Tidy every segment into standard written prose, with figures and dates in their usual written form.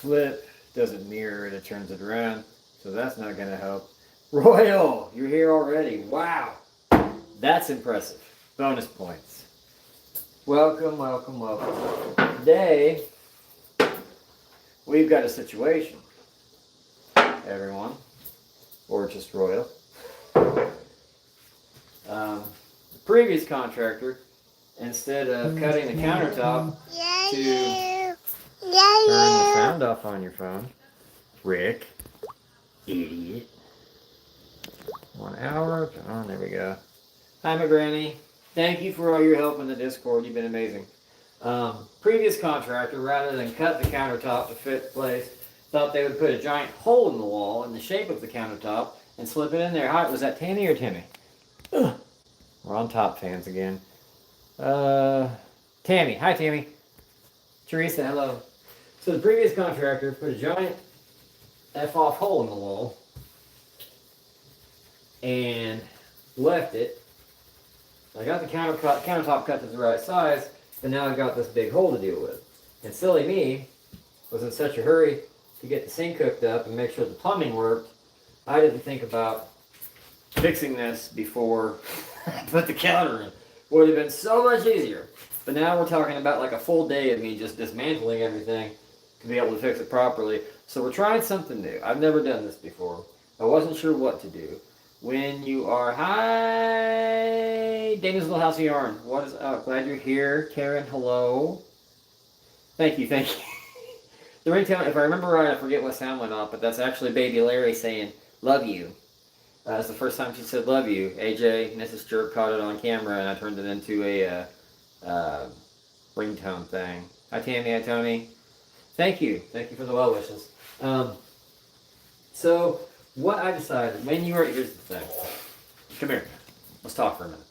flip, doesn't mirror it, it turns it around. So that's not going to help. Royal, you're here already. Wow. That's impressive. Bonus points. Welcome, welcome, welcome. Today, we've got a situation, everyone, or just Royal. The previous contractor, instead of cutting the countertop to turn the sound off on your phone, Rick, idiot. 1 hour, oh, there we go. Hi, my granny. Thank you for all your help in the Discord. You've been amazing. Previous contractor, rather than cut the countertop to fit place, thought they would put a giant hole in the wall in the shape of the countertop and slip it in there. Hi, was that Tammy or Timmy? Ugh. We're on top fans again. Tammy. Hi, Tammy. Teresa, hello. So the previous contractor put a giant F-off hole in the wall and left it. I got the countertop cut to the right size, but now I've got this big hole to deal with. And silly me was in such a hurry to get the sink hooked up and make sure the plumbing worked, I didn't think about fixing this before I put the counter in. Would have been so much easier. But now we're talking about like a full day of me just dismantling everything to be able to fix it properly. So we're trying something new. I've never done this before. I wasn't sure what to do. When you are, hi, Dana's Little House of Yarn. What is up? Glad you're here. Karen, hello. Thank you, thank you. The ringtone, if I remember right, I forget what sound went off, but that's actually Baby Larry saying, love you. That's the first time she said love you. AJ, Mrs. Jerk caught it on camera, and I turned it into a ringtone thing. Hi, Tammy. Hi, Tony. Thank you. Thank you for the well wishes. So, what I decided, when you were, here's the thing. Come here. Let's talk for a minute.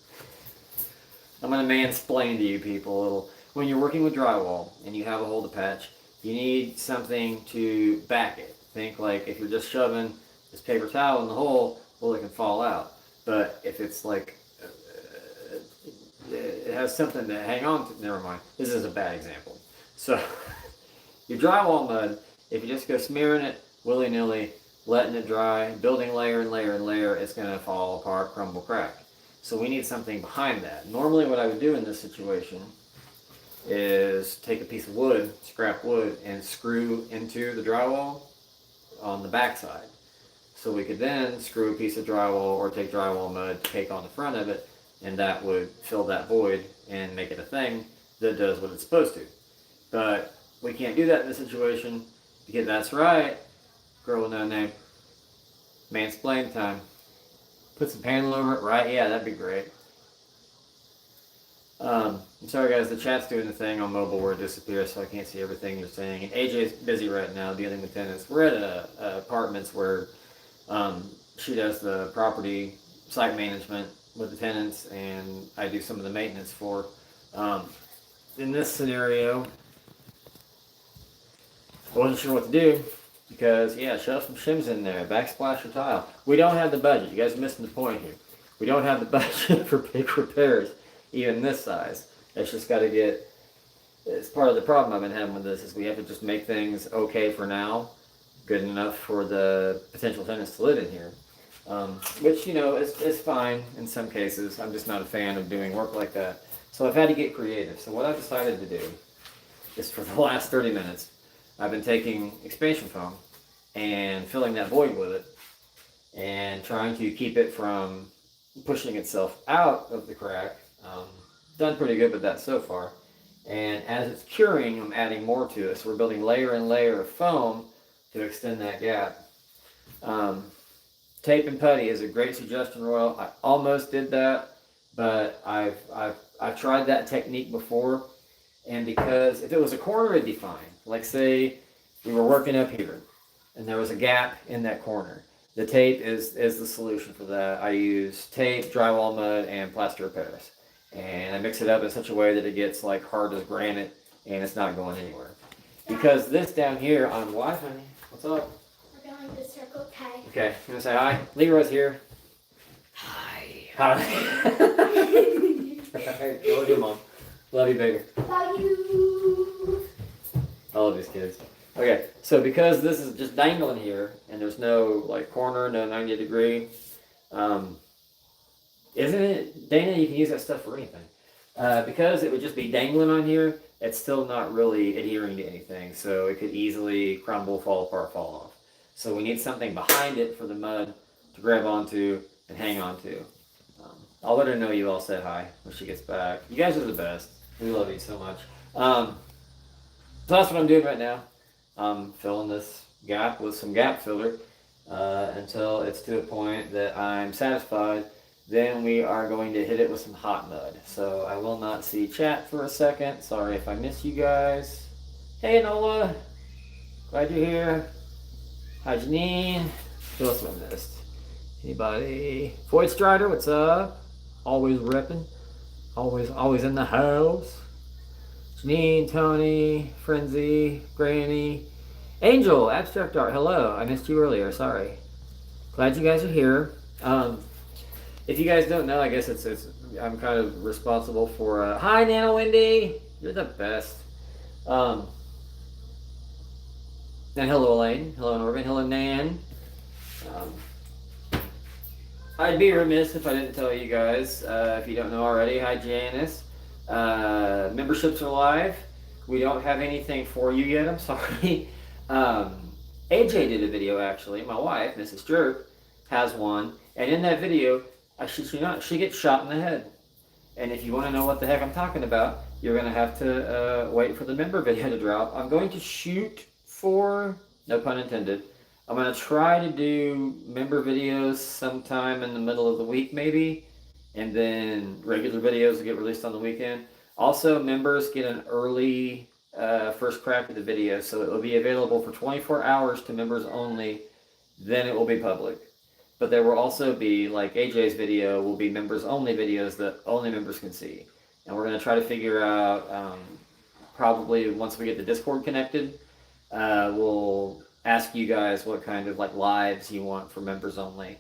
I'm going to mansplain to you people a little. When you're working with drywall and you have a hole to patch, you need something to back it. Think like if you're just shoving this paper towel in the hole, well, it can fall out. But if it's like, it has something to hang on to, never mind. This is a bad example. So, your drywall mud, if you just go smearing it willy-nilly, letting it dry, building layer and layer and layer, it's going to fall apart, crumble, crack. So we need something behind that. Normally what I would do in this situation is take a piece of wood, scrap wood, and screw into the drywall on the backside. So we could then screw a piece of drywall or take drywall mud, take on the front of it, and that would fill that void and make it a thing that does what it's supposed to. But we can't do that in this situation because that's right, girl with no name. Mansplain time. Put some panel over it, right? Yeah, that'd be great. I'm sorry guys, the chat's doing the thing on mobile where it disappears, so I can't see everything you're saying. And AJ's busy right now dealing with tenants. We're at apartments where she does the property site management with the tenants, and I do some of the maintenance for. In this scenario, I wasn't sure what to do because, yeah, shove some shims in there, backsplash or tile. We don't have the budget. You guys are missing the point here. We don't have the budget for big repairs, even this size. It's just got to get, it's part of the problem I've been having with this is we have to just make things okay for now, good enough for the potential tenants to live in here. Which, you know, is fine in some cases. I'm just not a fan of doing work like that. So I've had to get creative. So what I've decided to do is for the last 30 minutes, I've been taking expansion foam and filling that void with it and trying to keep it from pushing itself out of the crack. Done pretty good with that so far. And as it's curing, I'm adding more to it. So we're building layer and layer of foam to extend that gap. Tape and putty is a great suggestion, Royal. I almost did that, but I've tried that technique before, and because if it was a corner, it'd be fine. Like say we were working up here, and there was a gap in that corner. The tape is the solution for that. I use tape, drywall mud, and plaster of Paris, and I mix it up in such a way that it gets like hard as granite, and it's not going anywhere. Because this down here on what, honey? What's up? We're going to Circle K. Okay, you wanna say hi? Leroy's here. Hi. Hi. Go with your mom. Love you, baby. Love you. I love these kids. Okay, so because this is just dangling here, and there's no like corner, no 90 degree, isn't it, Dana? You can use that stuff for anything. Because it would just be dangling on here, it's still not really adhering to anything, so it could easily crumble, fall apart, fall off. So we need something behind it for the mud to grab onto and hang onto. I'll let her know you all said hi when she gets back. You guys are the best. We love you so much. So that's what I'm doing right now. I'm filling this gap with some gap filler until it's to a point that I'm satisfied. Then we are going to hit it with some hot mud. So I will not see chat for a second. Sorry if I miss you guys. Hey Nola, glad you're here. Hi Janine. Who else have I missed? Anybody? Floyd Strider, what's up? Always repping. Always in the house. Janine, Tony, Frenzy, Granny, Angel, Abstract Art. Hello, I missed you earlier. Sorry. Glad you guys are here. If you guys don't know, I guess it's I'm kind of responsible for. Hi, Nana Wendy. You're the best. And hello, Elaine. Hello, Norman. Hello, Nan. I'd be remiss if I didn't tell you guys, if you don't know already. Hi, Janice. Memberships are live. We don't have anything for you yet. I'm sorry. AJ did a video actually. My wife, Mrs. Jerk, has one, and in that video, I shit you not, she gets shot in the head. And if you want to know what the heck I'm talking about, you're gonna have to wait for the member video to drop. I'm going to shoot for, no pun intended, I'm gonna try to do member videos sometime in the middle of the week maybe, and then regular videos will get released on the weekend. Also, members get an early first crack at the video, so it will be available for 24 hours to members only, then it will be public. But there will also be, like AJ's video, will be members only videos that only members can see. And we're going to try to figure out, probably once we get the Discord connected, we'll ask you guys what kind of like lives you want for members only.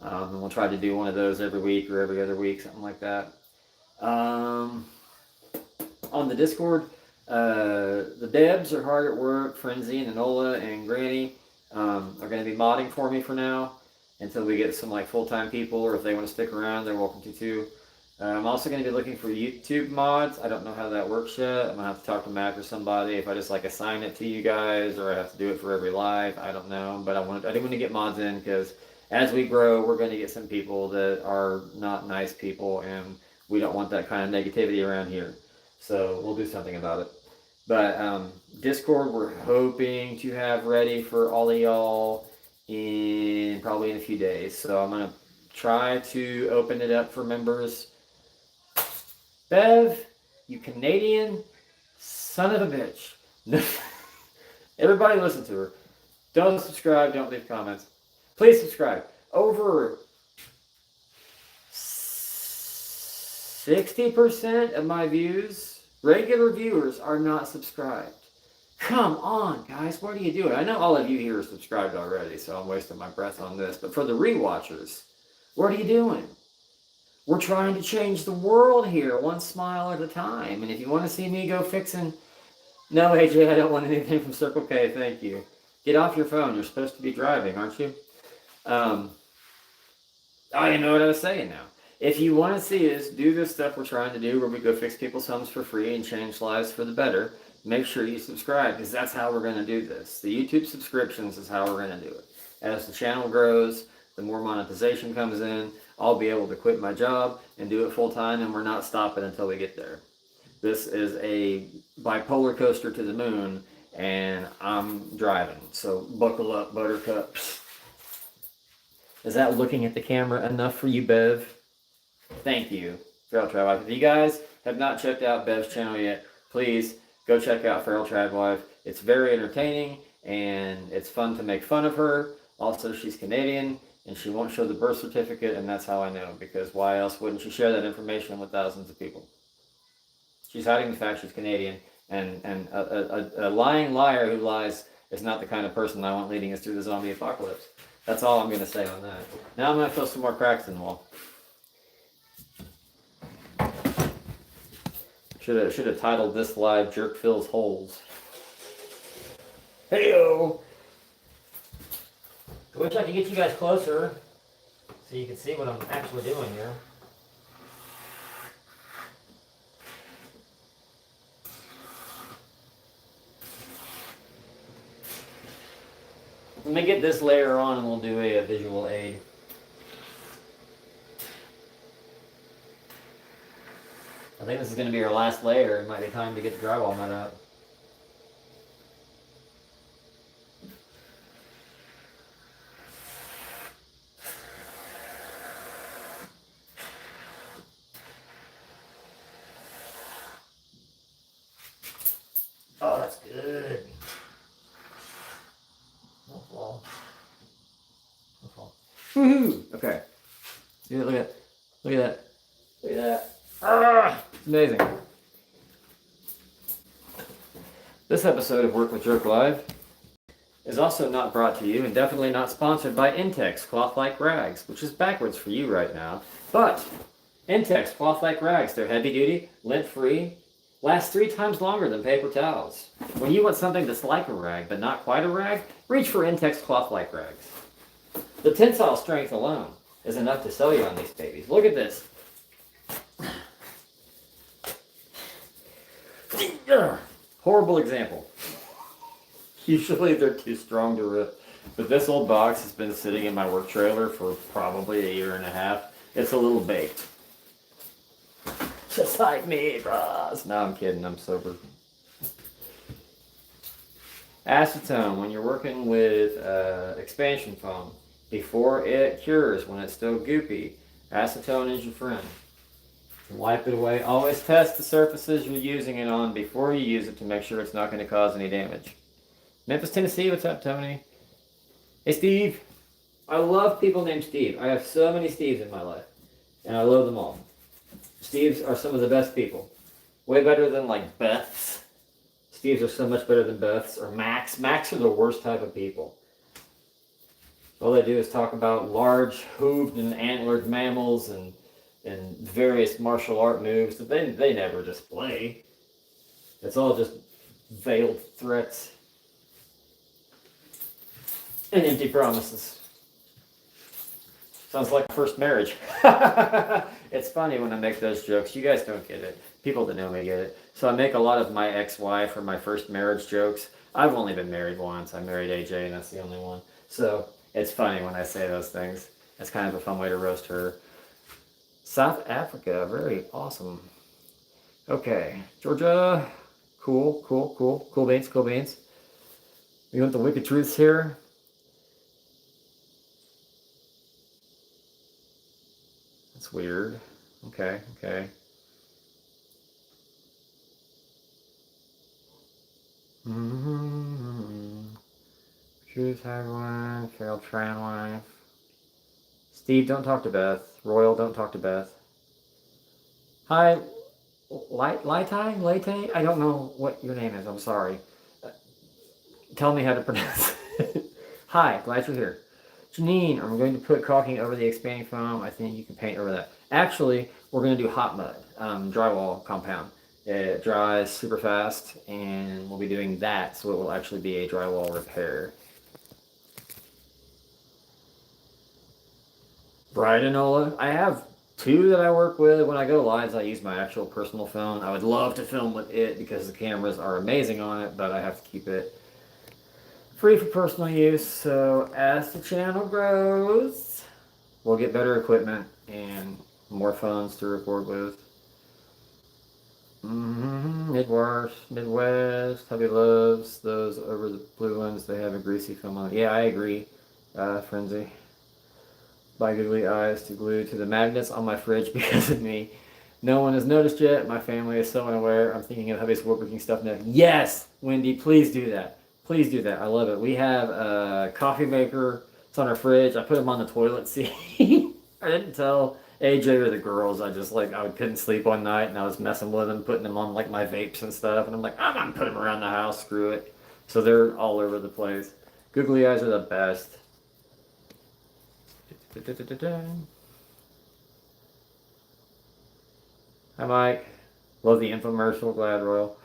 And we'll try to do one of those every week or every other week, something like that. On the Discord, the Debs are hard at work. Frenzy and Enola and Granny are going to be modding for me for now until we get some like full-time people, or if they want to stick around, they're welcome to too. I'm also going to be looking for YouTube mods. I don't know how that works yet. I'm going to have to talk to Mac or somebody if I just like assign it to you guys, or I have to do it for every live. I don't know, but I do want to get mods in because as we grow, we're going to get some people that are not nice people, and we don't want that kind of negativity around here. So we'll do something about it. But Discord, we're hoping to have ready for all of y'all probably in a few days. So I'm going to try to open it up for members. Bev, you Canadian son of a bitch. Everybody listen to her. Don't subscribe, don't leave comments. Please subscribe. Over 60% of my views, regular viewers, are not subscribed. Come on, guys, what are you doing? I know all of you here are subscribed already, so I'm wasting my breath on this. But for the rewatchers, what are you doing? We're trying to change the world here, one smile at a time. And if you want to see me go fixing... No, AJ, I don't want anything from Circle K, thank you. Get off your phone. You're supposed to be driving, aren't you? Oh, you know what I was saying now. If you want to see us do this stuff we're trying to do, where we go fix people's homes for free and change lives for the better, make sure you subscribe, because that's how we're going to do this. The YouTube subscriptions is how we're going to do it. As the channel grows, the more monetization comes in, I'll be able to quit my job and do it full time, and we're not stopping until we get there. This is a bipolar coaster to the moon, and I'm driving. So buckle up, buttercups. Is that looking at the camera enough for you, Bev? Thank you, Feral Tradwife. If you guys have not checked out Bev's channel yet, please go check out Feral Tradwife. It's very entertaining, and it's fun to make fun of her. Also, she's Canadian, and she won't show the birth certificate, and that's how I know, because why else wouldn't she share that information with thousands of people? She's hiding the fact she's Canadian, and a lying liar who lies is not the kind of person I want leading us through the zombie apocalypse. That's all I'm going to say on that. Now I'm going to fill some more cracks in the wall. Should have titled this live "Jerk Fills Holes." Hey-o! I wish I could get you guys closer so you can see what I'm actually doing here. Let me get this layer on and we'll do a visual aid. I think this is going to be our last layer. It might be time to get the drywall nut out. Oh, that's good. No fall. No fall. Woohoo! Okay. Look at that. Look at that. Look at that. Ah! It's amazing. This episode of Work with Jerk Live is also not brought to you and definitely not sponsored by Intex Cloth-Like Rags, which is backwards for you right now. But Intex Cloth-Like Rags, they're heavy-duty, lint-free, last 3 times longer than paper towels. When you want something that's like a rag but not quite a rag, reach for Intex Cloth-Like Rags. The tensile strength alone is enough to sell you on these babies. Look at this. Horrible example. Usually they're too strong to rip, but this old box has been sitting in my work trailer for probably 1.5 years. It's a little baked. Just like me, bros. No, I'm kidding. I'm sober. Acetone, when you're working with expansion foam, before it cures, when it's still goopy, acetone is your friend. Wipe it away. Always test the surfaces you're using it on before you use it to make sure it's not going to cause any damage. Memphis, Tennessee, what's up, Tony? Hey, Steve. I love people named Steve. I have so many Steves in my life, and I love them all. Steves are some of the best people. Way better than, like, Beths. Steves are so much better than Beths. Or Macs. Macs are the worst type of people. All they do is talk about large, hooved and antlered mammals and various martial art moves that they never display. It's all just veiled threats and empty promises. Sounds like first marriage. It's funny when I make those jokes. You guys don't get it. People that know me get it. So I make a lot of my ex-wife or my first marriage jokes. I've only been married once. I married AJ and that's the only one. So it's funny when I say those things. It's kind of a fun way to roast her. South Africa, very awesome. Okay, Georgia, cool beans. You want the wicked truths here? That's weird. Okay. Truth, hard one, failed tran wife. Steve, don't talk to Beth. Royal, don't talk to Beth. Hi, Laite? I don't know what your name is. I'm sorry. Tell me how to pronounce it. Hi, glad you're here. Janine, I'm going to put caulking over the expanding foam. I think you can paint over that. Actually, we're going to do hot mud, drywall compound. It dries super fast, and we'll be doing that, so it will actually be a drywall repair. Bridanola. I have 2 that I work with. When I go live, I use my actual personal phone. I would love to film with it because the cameras are amazing on it, but I have to keep it free for personal use. So as the channel grows, we'll get better equipment and more phones to record with. Midwest, hubby loves those over the blue ones. They have a greasy film on it. Yeah, I agree, Frenzy. Buy googly eyes to glue to the magnets on my fridge because of me. No one has noticed yet. My family is so unaware. I'm thinking of hubby's woodworking stuff now. Yes, Wendy, please do that. Please do that. I love it. We have a coffee maker. It's on our fridge. I put them on the toilet seat. I didn't tell AJ or the girls. I couldn't sleep one night and I was messing with them, putting them on like my vapes and stuff. And I'm like, I'm not putting them around the house. Screw it. So they're all over the place. Googly eyes are the best. Hi, Mike. Love the infomercial. Glad Royal.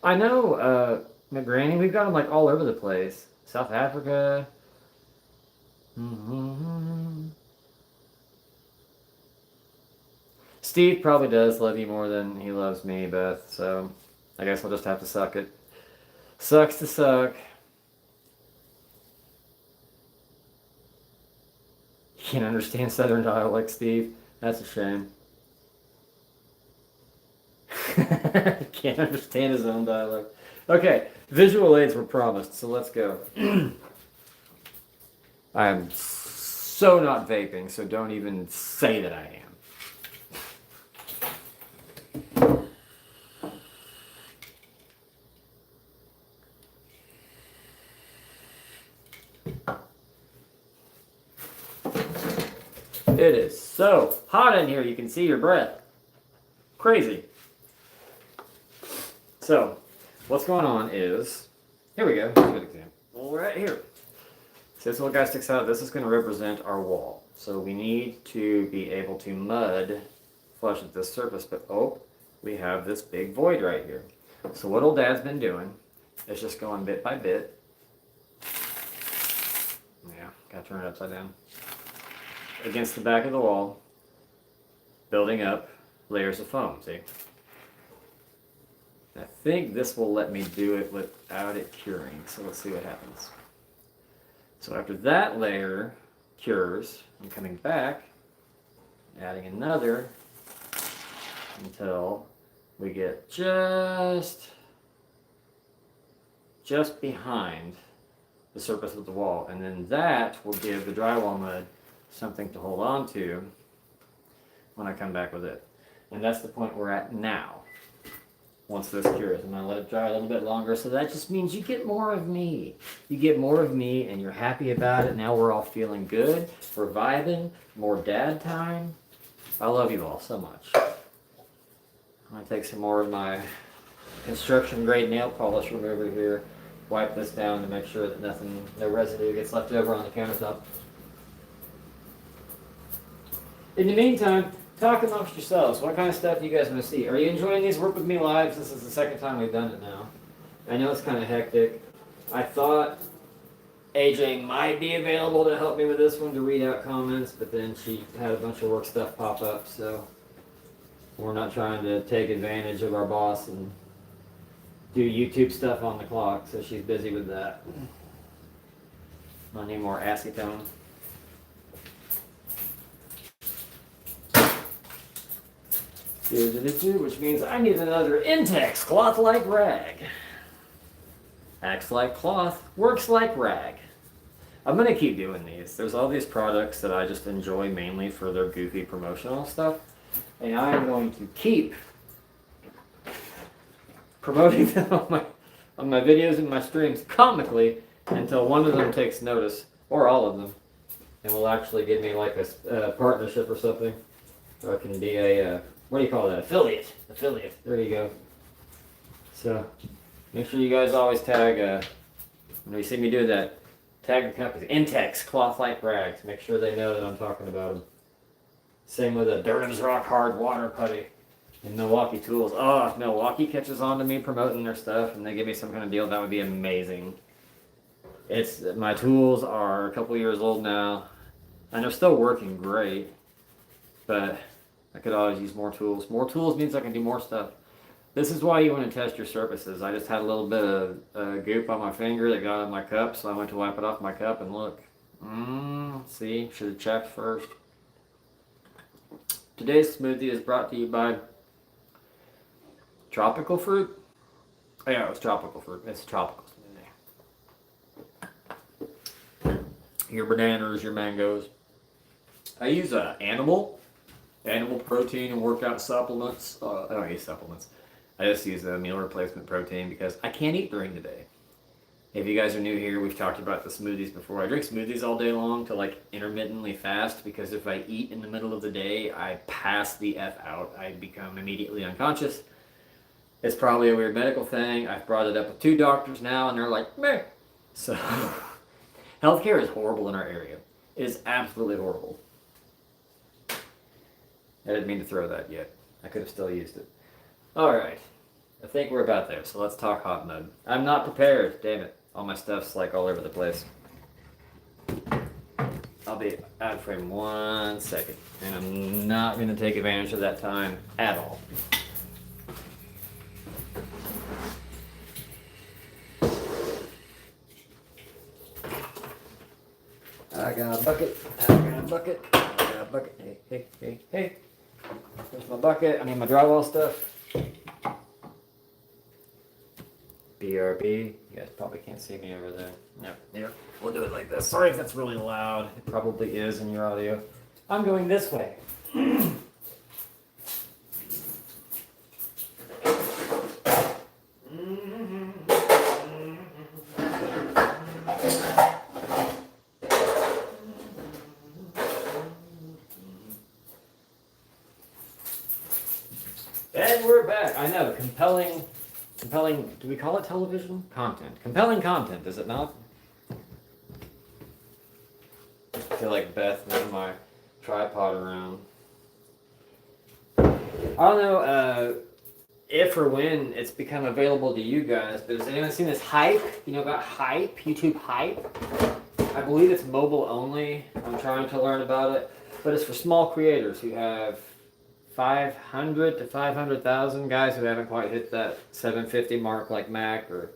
I know, Granny, we've got them like all over the place. South Africa. Steve probably does love you more than he loves me, Beth, so I guess I'll just have to suck it. Sucks to suck. Can't understand Southern dialect, Steve. That's a shame. Can't understand his own dialect. Okay, visual aids were promised, so let's go. I am so not vaping, so don't even say that I am. It is so hot in here, you can see your breath. Crazy. So, what's going on is, here we go, here's a good example, right here. So this little guy sticks out, this is going to represent our wall. So we need to be able to mud flush at this surface, but oh, we have this big void right here. So what old Dad's been doing is just going bit by bit. Yeah, gotta turn it upside down. Against the back of the wall, building up layers of foam, see? I think this will let me do it without it curing, so let's see what happens. So after that layer cures, I'm coming back, adding another until we get just behind the surface of the wall, and then that will give the drywall mud something to hold on to when I come back with it. And that's the point we're at now. Once this cures, I'm going to let it dry a little bit longer, so that just means you get more of me. You get more of me and you're happy about it. Now we're all feeling good. We're vibing. More dad time. I love you all so much. I'm going to take some more of my construction grade nail polish remover here. Wipe this down to make sure that no residue gets left over on the countertop. In the meantime, talk amongst yourselves. What kind of stuff do you guys want to see? Are you enjoying these Work With Me lives? This is the second time we've done it now. I know it's kind of hectic. I thought AJ might be available to help me with this one to read out comments, but then she had a bunch of work stuff pop up, so we're not trying to take advantage of our boss and do YouTube stuff on the clock, so she's busy with that. I need more acetone. Which means I need another Intex cloth-like rag. Acts like cloth, works like rag. I'm going to keep doing these. There's all these products that I just enjoy mainly for their goofy promotional stuff. And I am going to keep promoting them on my videos and my streams comically until one of them takes notice, or all of them, and will actually give me like a partnership or something. So I can be a... what do you call that? Affiliate. There you go. So, make sure you guys always tag, when you see me do that, tag the company. Intex cloth-like rags. Make sure they know that I'm talking about them. Same with a Durham's Rock Hard Water Putty and Milwaukee Tools. Oh, if Milwaukee catches on to me promoting their stuff and they give me some kind of deal, that would be amazing. My tools are a couple years old now, and they're still working great, but I could always use more tools. More tools means I can do more stuff. This is why you want to test your surfaces. I just had a little bit of goop on my finger that got on my cup, so I went to wipe it off my cup and look. See, should have checked first. Today's smoothie is brought to you by tropical fruit. Oh yeah, it was tropical fruit. It's a tropical smoothie. Your bananas, your mangoes. I use animal protein and workout supplements. I don't use supplements. I just use the meal replacement protein because I can't eat during the day. If you guys are new here, we've talked about the smoothies before. I drink smoothies all day long to like intermittently fast because if I eat in the middle of the day, I pass the F out. I become immediately unconscious. It's probably a weird medical thing. I've brought it up with 2 doctors now and they're like, meh. So, healthcare is horrible in our area. It is absolutely horrible. I didn't mean to throw that yet. I could have still used it. Alright. think we're about there, so let's talk hot mode. I'm not prepared, damn it. All my stuff's like all over the place. I'll be out of frame 1 second, and I'm not going to take advantage of that time at all. I got a bucket, I got a bucket, I got a bucket. Hey, hey, hey, hey. There's my bucket. I need my drywall stuff. BRB. You guys probably can't see me over there. No. Here. We'll do it like this. Sorry if that's really loud. It probably is in your audio. I'm going this way. And we're back. I know, compelling, do we call it television? Content. Compelling content, is it not? I feel like Beth moved my tripod around. I don't know if or when it's become available to you guys, but has anyone seen this Hype? You know about Hype? YouTube Hype? I believe it's mobile only. I'm trying to learn about it, but it's for small creators who have 500 to 500,000 guys who haven't quite hit that 750 mark like Mac or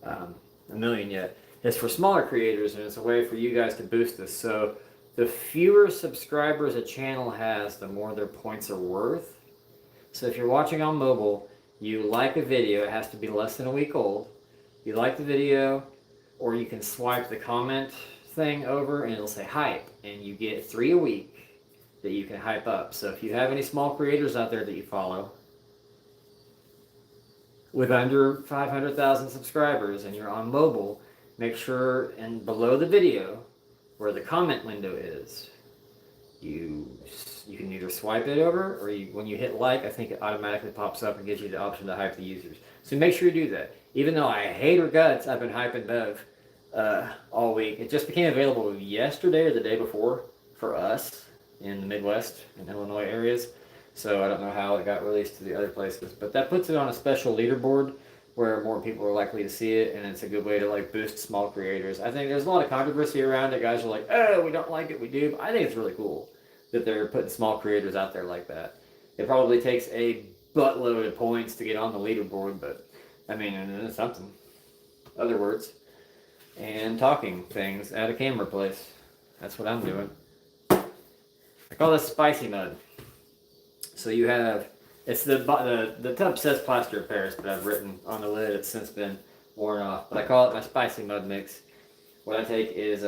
a million yet. It's for smaller creators, and it's a way for you guys to boost this. So the fewer subscribers a channel has, the more their points are worth. So if you're watching on mobile, you like a video, it has to be less than a week old. You like the video, or you can swipe the comment thing over and it'll say hype, and you get 3 a week that you can hype up. So if you have any small creators out there that you follow with under 500,000 subscribers and you're on mobile, make sure and below the video where the comment window is, you can either swipe it over, or when you hit like, I think it automatically pops up and gives you the option to hype the users. So make sure you do that. Even though I hate her guts, I've been hyping Bev all week. It just became available yesterday or the day before for us in the Midwest and Illinois areas. So I don't know how it got released to the other places, but that puts it on a special leaderboard where more people are likely to see it, and it's a good way to like boost small creators. I think there's a lot of controversy around it. Guys are like, oh, we don't like it, we do. But I think it's really cool that they're putting small creators out there like that. It probably takes a buttload of points to get on the leaderboard, but I mean, it's something. Other words. And talking things at a camera place. That's what I'm doing. I call this spicy mud. So you have, it's the tub says plaster of Paris, but I've written on the lid, it's since been worn off. But I call it my spicy mud mix. What I take is,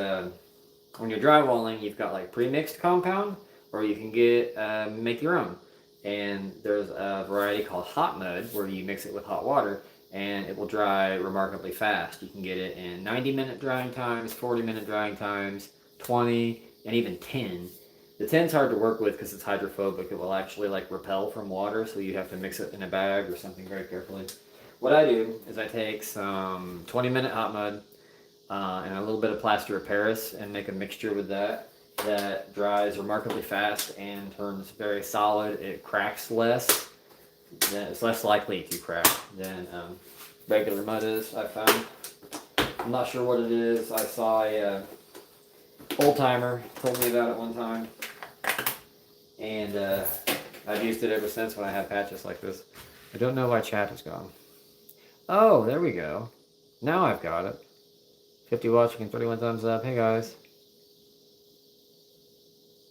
when you're drywalling, you've got like pre-mixed compound, or you can get, make your own. And there's a variety called hot mud, where you mix it with hot water, and it will dry remarkably fast. You can get it in 90-minute drying times, 40-minute drying times, 20, and even 10. The 10's hard to work with because it's hydrophobic. It will actually like repel from water, so you have to mix it in a bag or something very carefully. What I do is I take some 20-minute hot mud and a little bit of plaster of Paris and make a mixture with that dries remarkably fast and turns very solid. It cracks less. It's less likely to crack than regular mud is, I found. I'm not sure what it is. I saw a old timer told me about it one time, and I've used it ever since when I have patches like this. I don't know why chat is gone. Oh, there we go. Now I've got it. 50 watching and 31 thumbs up. Hey guys.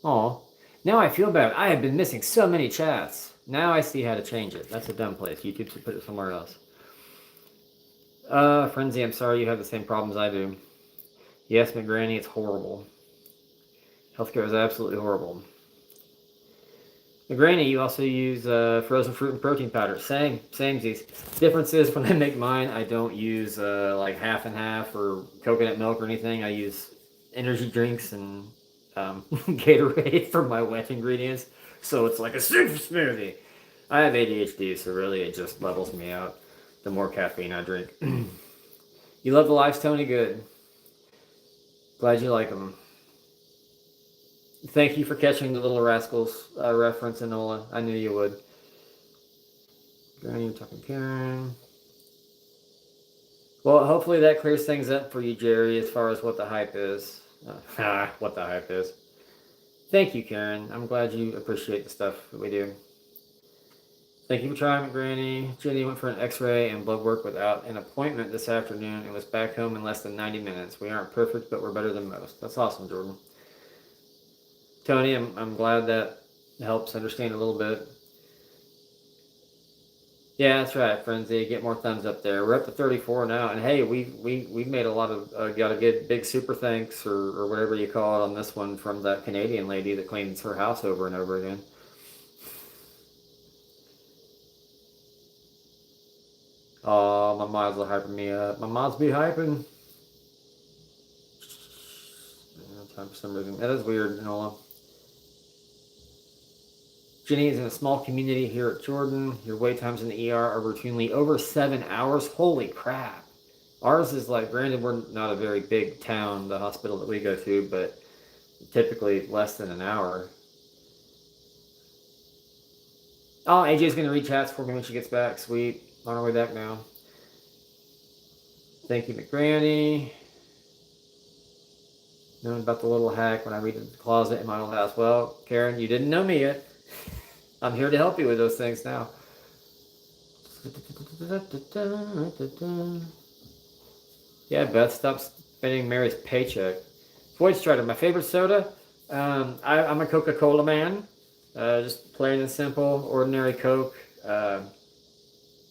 Aw. Now I feel bad. I have been missing so many chats. Now I see how to change it. That's a dumb place. YouTube should put it somewhere else. Frenzy, I'm sorry you have the same problems I do. Yes, McGranny, it's horrible. Healthcare is absolutely horrible. McGranny, you also use frozen fruit and protein powder. Samesies. Difference is when I make mine, I don't use like half and half or coconut milk or anything. I use energy drinks and Gatorade for my wet ingredients. So it's like a super smoothie. I have ADHD, so really it just levels me out the more caffeine I drink. You love the lives, Tony? Good. Glad you like them. Thank you for catching the Little Rascals reference, Enola. I knew you would. Granny, you're talking Karen. Well, hopefully that clears things up for you, Jerry, as far as what the hype is. What the hype is. Thank you, Karen. I'm glad you appreciate the stuff that we do. Thank you for trying it, Granny. Jenny went for an x-ray and blood work without an appointment this afternoon and was back home in less than 90 minutes. We aren't perfect, but we're better than most. That's awesome, Jordan. Tony, I'm glad that helps understand a little bit. Yeah, that's right, Frenzy. Get more thumbs up there. We're up to 34 now, and hey, we've made a lot of got a good big super thanks or whatever you call it on this one from that Canadian lady that cleans her house over and over again. Oh, my mods are hyping me up. My mods be hyping. Time for some reason. That is weird, Nola. Jenny is in a small community here at Jordan. Your wait times in the ER are routinely over 7 hours. Holy crap. Ours is like, granted, we're not a very big town, the hospital that we go to, but typically less than an hour. Oh, AJ's going to read chats for me when she gets back. Sweet. On our way back now. Thank you, McGranny. Knowing about the little hack when I read the closet in my old house. Well, Karen, you didn't know me yet. I'm here to help you with those things now. Yeah, Beth, stop spending Mary's paycheck. Void Strider, my favorite soda. I'm a Coca-Cola man. Just plain and simple, ordinary Coke.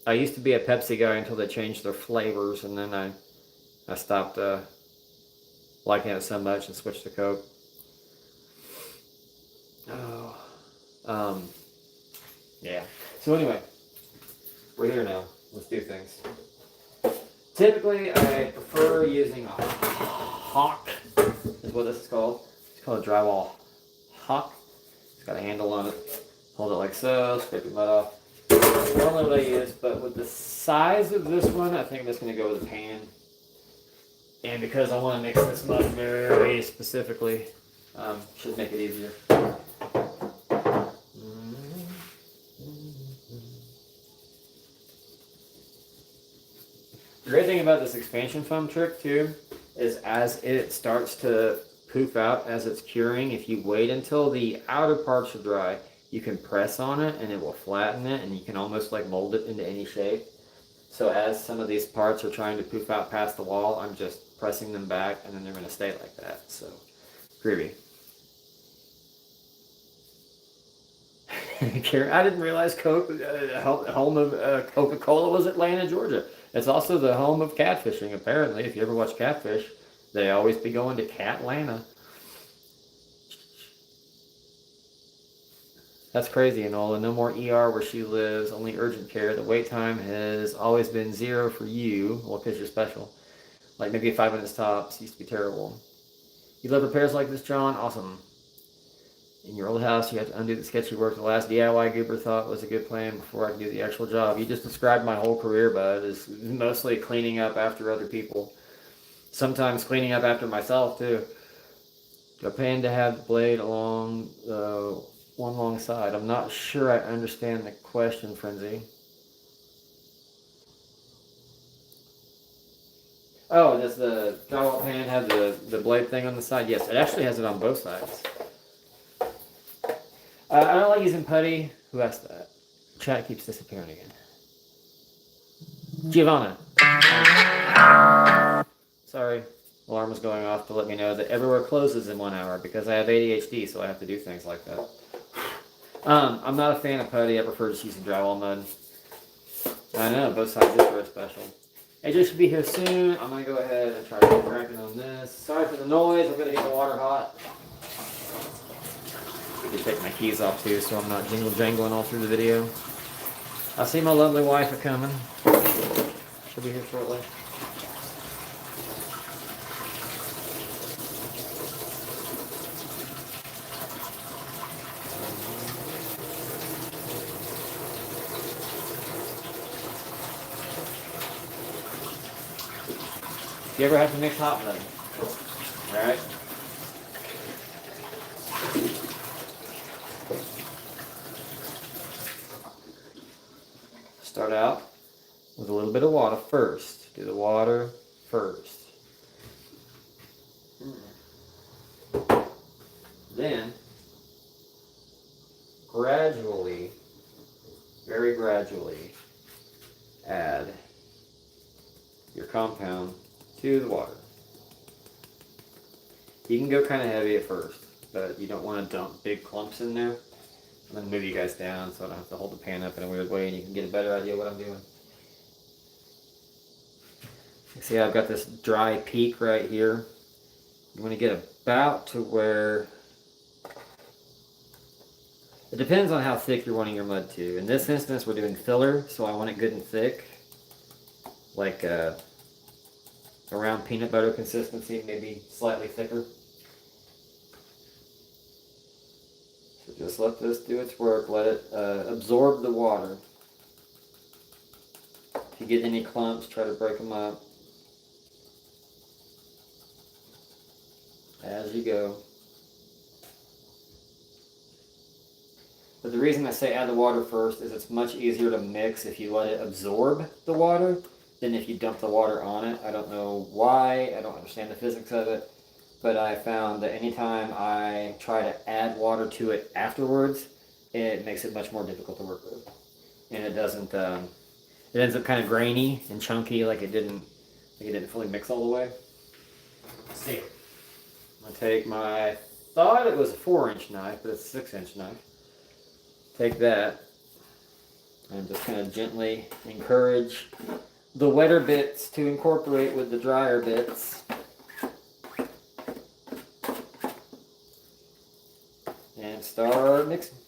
I used to be a Pepsi guy until they changed their flavors, and then I stopped liking it so much and switched to Coke. Oh. Yeah. So anyway, we're here now. Let's do things. Typically, I prefer using a hawk, is what this is called. It's called a drywall hawk. It's got a handle on it. Hold it like so, scrape the mud off. Normally what I use, but with the size of this one, I think I'm just going to go with a pan. And because I want to mix this mud very specifically, should make it easier. The great thing about this expansion foam trick too is as it starts to poof out as it's curing, if you wait until the outer parts are dry, you can press on it and it will flatten it, and you can almost like mold it into any shape. So as some of these parts are trying to poof out past the wall, I'm just pressing them back and then they're going to stay like that. So, groovy. I didn't realize home of Coca-Cola was Atlanta, Georgia. It's also the home of catfishing, apparently. If you ever watch Catfish, they always be going to Catlanta. That's crazy, Enola. No more ER where she lives, only urgent care. The wait time has always been 0 for you. Well, because you're special. Like maybe 5 minutes tops. Used to be terrible. You love repairs like this, John? Awesome. In your old house, you have to undo the sketchy work the last DIY goober thought was a good plan before I could do the actual job. You just described my whole career, bud, as mostly cleaning up after other people. Sometimes cleaning up after myself, too. Do I plan to have the blade along one long side? I'm not sure I understand the question, Frenzy. Oh, does the drywall pan have the blade thing on the side? Yes, it actually has it on both sides. I don't like using putty. Who asked that? Chat keeps disappearing again. Giovanna. Sorry. Alarm was going off to let me know that everywhere closes in 1 hour because I have ADHD, so I have to do things like that. I'm not a fan of putty. I prefer just using drywall mud. I know, both sides is very special. AJ should be here soon. I'm going to go ahead and try to get cracking on this. Sorry for the noise. I'm going to get the water hot. I take my keys off too, so I'm not jangling all through the video. I see my lovely wife a coming. She'll be here shortly. You ever have to mix hot mud? Alright. Start out with a little bit of water first. Do the water first. Then, gradually, very gradually, add your compound to the water. You can go kind of heavy at first, but you don't want to dump big clumps in there. I'm going to move you guys down so I don't have to hold the pan up in a weird way and you can get a better idea of what I'm doing. See, I've got this dry peak right here. You want to get about to where... It depends on how thick you're wanting your mud to. In this instance, we're doing filler, so I want it good and thick. Like around peanut butter consistency, maybe slightly thicker. So just let this do its work. Let it absorb the water. If you get any clumps, try to break them up as you go. But the reason I say add the water first is it's much easier to mix if you let it absorb the water than if you dump the water on it. I don't know why, I don't understand the physics of it, but I found that anytime I try to add water to it afterwards, it makes it much more difficult to work with. And it doesn't, it ends up kind of grainy and chunky, like it didn't fully mix all the way. Let's see. I'm gonna take my, thought it was a 4-inch knife, but it's a 6-inch knife. Take that and just kind of gently encourage the wetter bits to incorporate with the drier bits. And start mixing.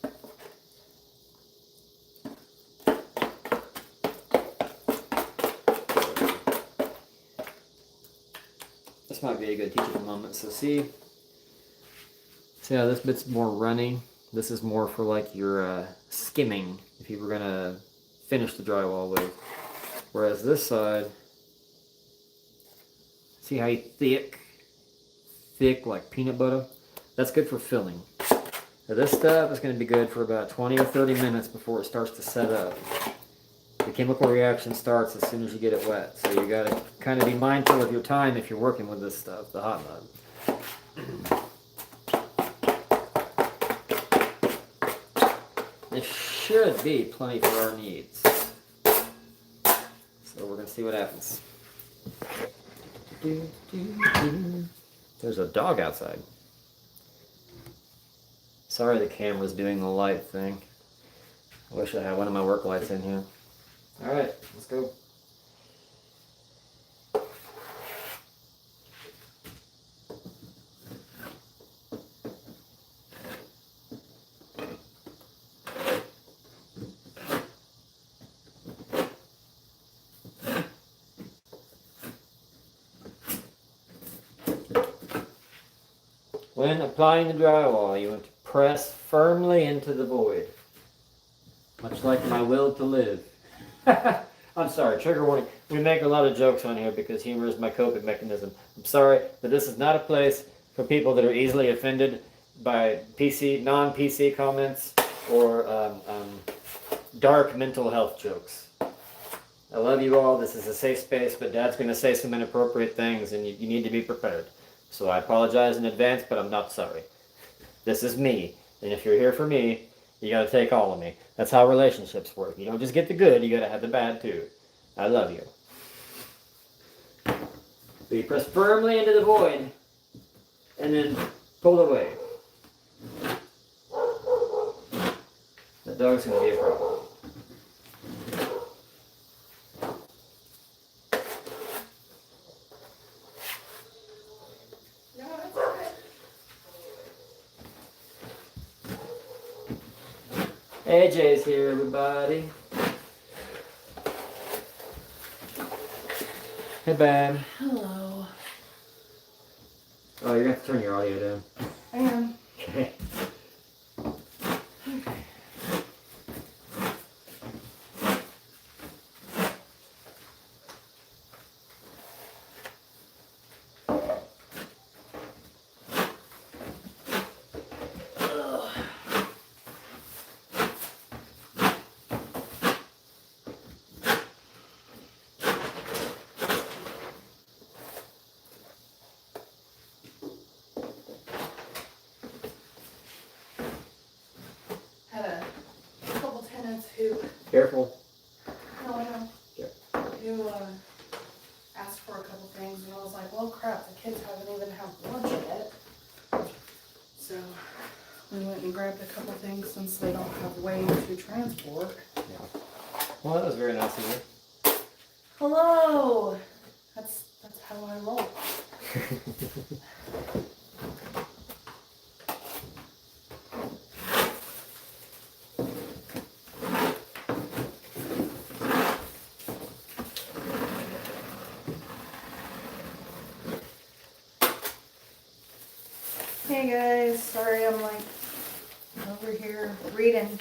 This might be a good teachable moment. So see how this bit's more runny? This is more for like your skimming, if you were gonna finish the drywall with. Whereas this side, see how thick like peanut butter? That's good for filling. Now this stuff is gonna be good for about 20 or 30 minutes before it starts to set up. The chemical reaction starts as soon as you get it wet. So you gotta kind of be mindful of your time if you're working with this stuff, the hot mud. This should be plenty for our needs. So we're going to see what happens. There's a dog outside. Sorry the camera's doing the light thing. I wish I had one of my work lights in here. Alright, let's go. When applying the drywall, you want to press firmly into the void. Much like my will to live. I'm sorry, trigger warning. We make a lot of jokes on here because humor is my coping mechanism. I'm sorry, but this is not a place for people that are easily offended by non-PC comments or dark mental health jokes. I love you all. This is a safe space, but Dad's going to say some inappropriate things and you need to be prepared. So I apologize in advance, but I'm not sorry. This is me. And if you're here for me, you gotta take all of me. That's how relationships work. You don't just get the good, you gotta have the bad too. I love you. So you press firmly into the void, and then pull away. The dog's gonna be a problem. AJ's here, everybody. Hey, babe. Hello. Oh, you're gonna have to turn your audio down. I am. Okay. Careful. No, I know. Yeah. You asked for a couple things, and I was like, well, crap, the kids haven't even had lunch yet. So we went and grabbed a couple things since they don't have way to transport. Yeah. Well, that was very nice of you. Hello! That's how I roll. Hey guys, sorry I'm like over here reading.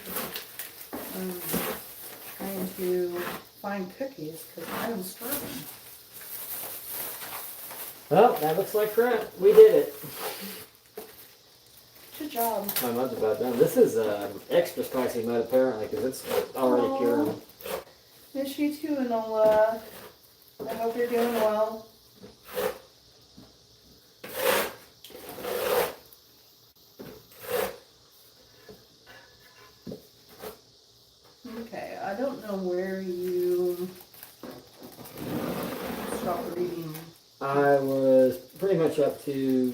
Trying to find cookies because I'm starving. Well, that looks like crap. We did it. Good job. My mud's about done. This is extra spicy mud apparently because it's already Aw. cured. Miss you too, Enola. I hope you're doing well. Okay, I don't know where you stopped reading. I was pretty much up to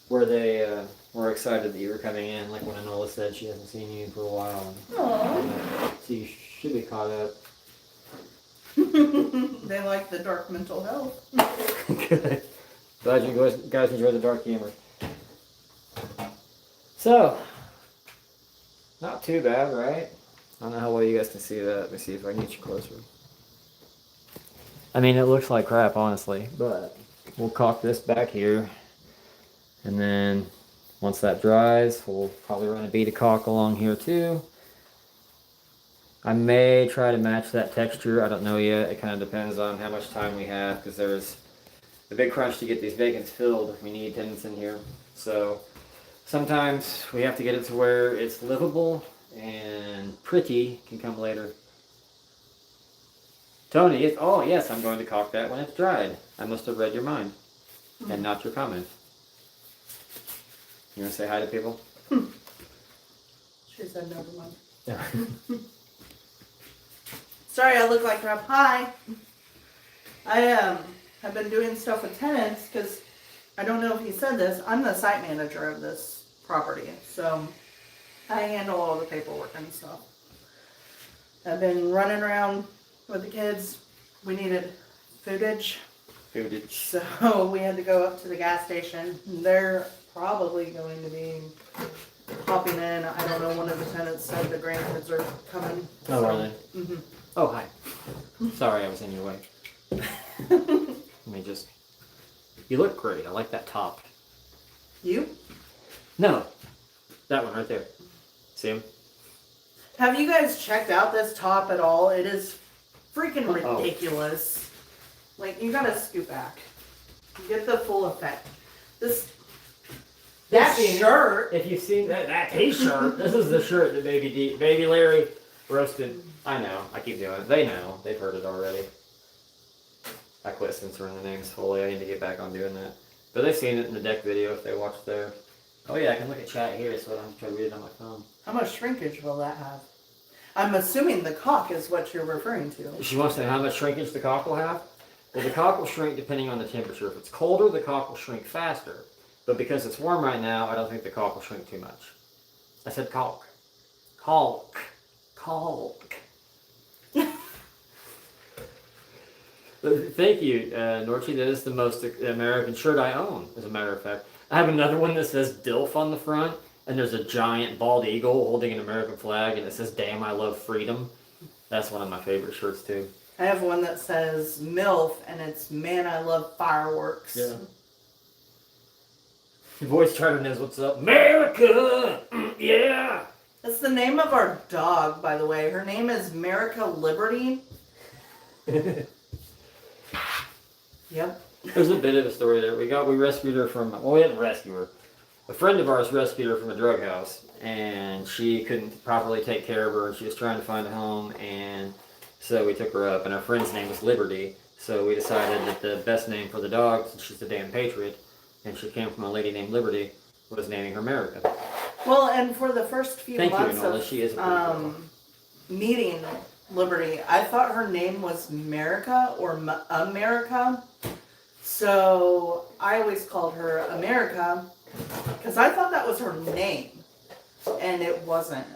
where they were excited that you were coming in, like when Enola said she hasn't seen you for a while. Oh. So you should be caught up. They like the dark mental health. Good. Glad you guys enjoy the dark humor. So, not too bad, right? I don't know how well you guys can see that. Let me see if I can get you closer. I mean, it looks like crap, honestly, but we'll caulk this back here. And then once that dries, we'll probably run a bead of caulk along here too. I may try to match that texture. I don't know yet. It kind of depends on how much time we have because there's a big crunch to get these vacants filled. We need tenants in here. So sometimes we have to get it to where it's livable and pretty can come later. Tony, oh yes, I'm going to caulk that when it's dried. I must have read your mind and not your comment. You want to say hi to people? She said never mind. Yeah. Sorry, I look like crap. Hi. I have been doing stuff with tenants because I don't know if he said this. I'm the site manager of this property, so I handle all the paperwork and stuff. I've been running around with the kids. We needed footage, so we had to go up to the gas station. They're probably going to be popping in. I don't know. One of the tenants said the grandkids are coming. Oh, so. are they? Mm-hmm. Oh, hi. Sorry I was in your way. Let me just... You look great. I like that top. You? No. That one right there. See him? Have you guys checked out this top at all? It is freaking Uh-oh. ridiculous. Like, you gotta scoot back. You get the full effect. That shirt. If you've seen that t-shirt, this is the shirt that Baby Larry roasted. I know. I keep doing it. They know. They've heard it already. I quit censoring the names fully. I need to get back on doing that. But they've seen it in the deck video if they watched there. Oh yeah, I can look at chat here, so I don't have to try to read it on my phone. How much shrinkage will that have? I'm assuming the caulk is what you're referring to. She wants to know how much shrinkage the caulk will have. Well, the caulk will shrink depending on the temperature. If it's colder, the caulk will shrink faster. But because it's warm right now, I don't think the caulk will shrink too much. I said caulk. Caulk. Caulk. Thank you, Norchi. That is the most American shirt I own, as a matter of fact. I have another one that says DILF on the front, and there's a giant bald eagle holding an American flag, and it says, "Damn, I love freedom." That's one of my favorite shirts, too. I have one that says MILF, and it's "Man, I love fireworks." Yeah. Your voice charter knows what's up. America! Yeah! That's the name of our dog, by the way. Her name is America Liberty. Yep. There's a bit of a story there. We rescued her from, well, we didn't rescue her. A friend of ours rescued her from a drug house, and she couldn't properly take care of her, and she was trying to find a home, and so we took her up, and our friend's name was Liberty, so we decided that the best name for the dog, since she's a damn patriot, and she came from a lady named Liberty, was naming her America. Well, and for the first few Thank you, months Enola. of She is a pretty girl. meeting Liberty. I thought her name was America or America. So I always called her America because I thought that was her name. And it wasn't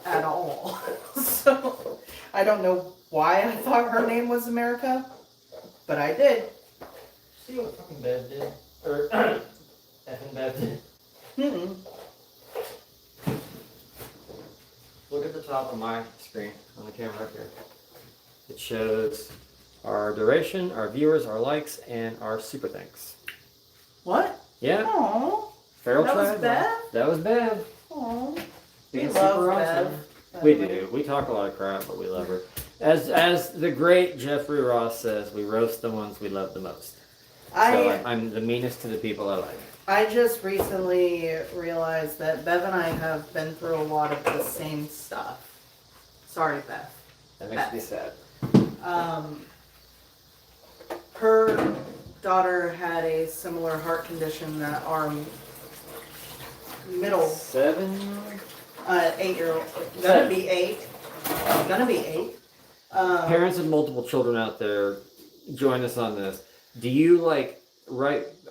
at all. So I don't know why I thought her name was America, but I did. See what fucking Bev did? Or, effing Bev did. Mm-mm. Look at the top of my screen on the camera up here. It shows our duration, our viewers, our likes, and our super thanks. What? Yeah. Aww. Feral That was Tribe. Bev? That was Bev. Aww. We Being love super Bev. awesome. We do. We talk a lot of crap, but we love her. As the great Jeffrey Ross says, we roast the ones we love the most. So I'm the meanest to the people I like. I just recently realized that Bev and I have been through a lot of the same stuff. Sorry, Bev. That makes me sad. Her daughter had a similar heart condition that our middle 8-year-old, gonna be 8. Parents of multiple children out there, join us on this. Do you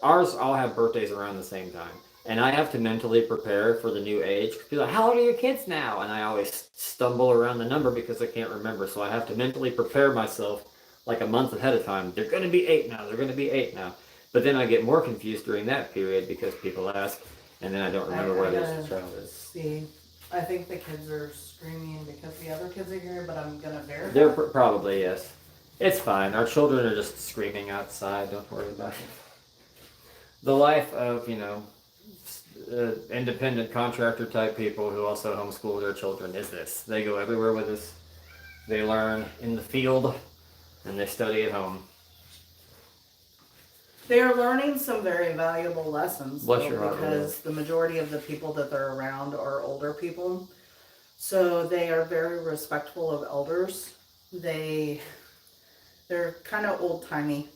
ours all have birthdays around the same time. And I have to mentally prepare for the new age. People are like, how old are your kids now? And I always stumble around the number because I can't remember. So I have to mentally prepare myself like a month ahead of time. They're going to be 8 now. They're going to be 8 now. But then I get more confused during that period because people ask, and then I don't remember where this child is. See, I think the kids are screaming because the other kids are here, but I'm going to verify. They're probably, yes. It's fine. Our children are just screaming outside. Don't worry about it. The life of, independent contractor type people who also homeschool their children is this. They go everywhere with us. They learn in the field and they study at home. They are learning some very valuable lessons Bless your heart, because the majority of the people that they're around are older people. So they are very respectful of elders. They're kind of old-timey.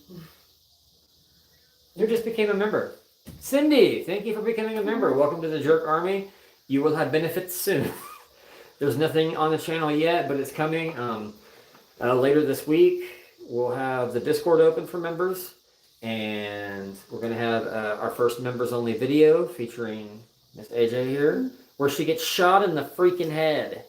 You just became a member. Cindy, thank you for becoming a member. Welcome to the Jerk Army. You will have benefits soon. There's nothing on the channel yet, but it's coming. Later this week, we'll have the Discord open for members. And we're going to have our first members-only video featuring Miss AJ here, where she gets shot in the freaking head.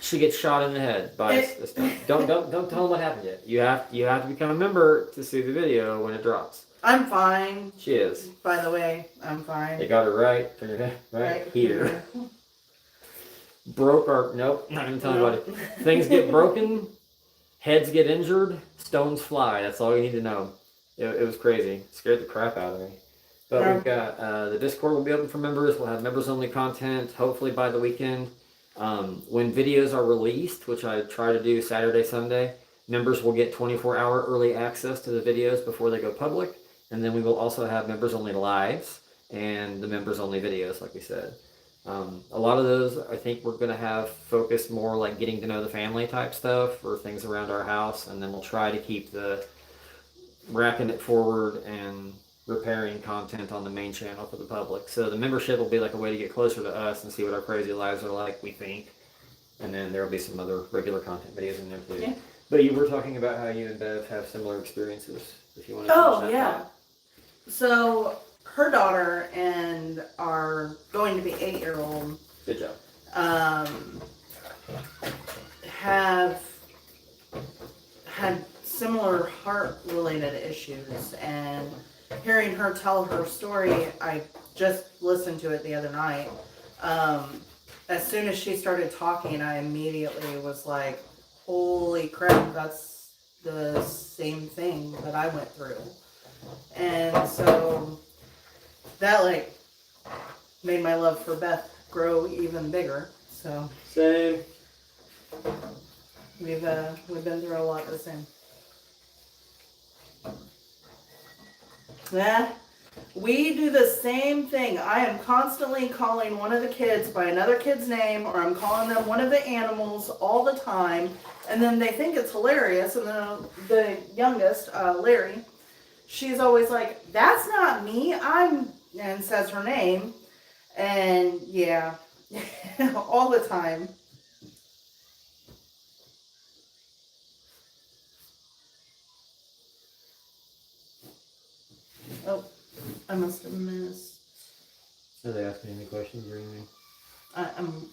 She gets shot in the head by this stuff. Don't tell them what happened yet. You have to become a member to see the video when it drops. I'm fine. She is. By the way, I'm fine. They got her right here. Broke our... Nope, not even telling anybody. Things get broken, heads get injured, stones fly. That's all you need to know. It was crazy. Scared the crap out of me. But we've got... the Discord will be open for members. We'll have members-only content, hopefully by the weekend. When videos are released, which I try to do Saturday, Sunday, members will get 24-hour early access to the videos before they go public. And then we will also have members-only lives and the members-only videos, like we said. A lot of those, I think we're going to have focused more like getting to know the family type stuff or things around our house. And then we'll try to keep the wrapping it forward and repairing content on the main channel for the public. So the membership will be like a way to get closer to us and see what our crazy lives are like, we think. And then there will be some other regular content videos in there too. Yeah. But you were talking about how you and Bev have similar experiences. If you want to finish that thought. So her daughter and our going to be 8-year-old. Good job. Have had similar heart-related issues, and hearing her tell her story, I just listened to it the other night. As soon as she started talking, I immediately was like, holy crap, that's the same thing that I went through. And so that made my love for Beth grow even bigger. So same. We've been through a lot the same. Yeah, we do the same thing. I am constantly calling one of the kids by another kid's name, or I'm calling them one of the animals all the time, and then they think it's hilarious. And then the youngest, Larry, she's always like, "That's not me. and says her name, and yeah, all the time. Oh, I must have missed. Are they asking any questions or anything? I'm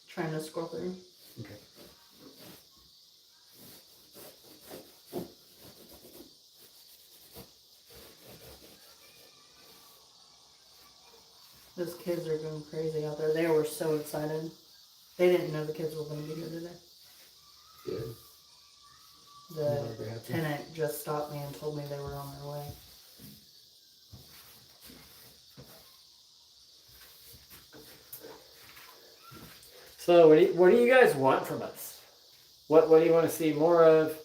trying to scroll through. Okay. Those kids are going crazy out there. They were so excited. They didn't know the kids were going to be here today. Good. The tenant just stopped me and told me they were on their way. So, what do you guys want from us? What do you want to see more of?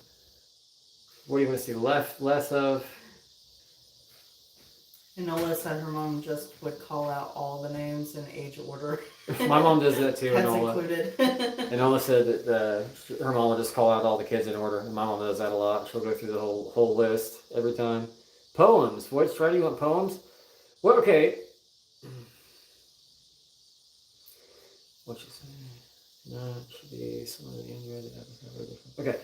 What do you want to see less of? And Nola said her mom just would call out all the names in age order. My mom does that too. That's Enola. included. Enola said that her mom will just call out all the kids in order. And my mom does that a lot. She'll go through the whole list every time. Poems. What? Try do you want poems? What? Okay. What you say? No, it should be some of the Android that happens. Okay.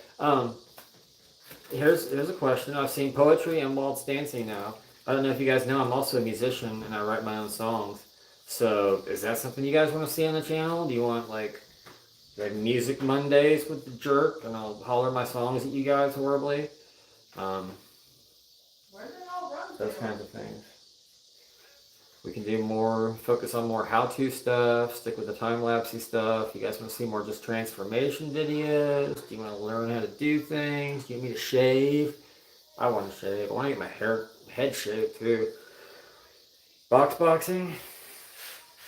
Here's a question. I've seen poetry and waltz dancing now. I don't know if you guys know, I'm also a musician and I write my own songs. So, is that something you guys want to see on the channel? Do you want like Music Mondays with the Jerk and I'll holler my songs at you guys horribly? Where did it all run Those to? kinds of things. We can do more, focus on more how-to stuff, stick with the time-lapsey stuff. You guys want to see more just transformation videos? Do you want to learn how to do things? Do you want me to shave? I want to shave. I want to get my head shaved too. Boxing?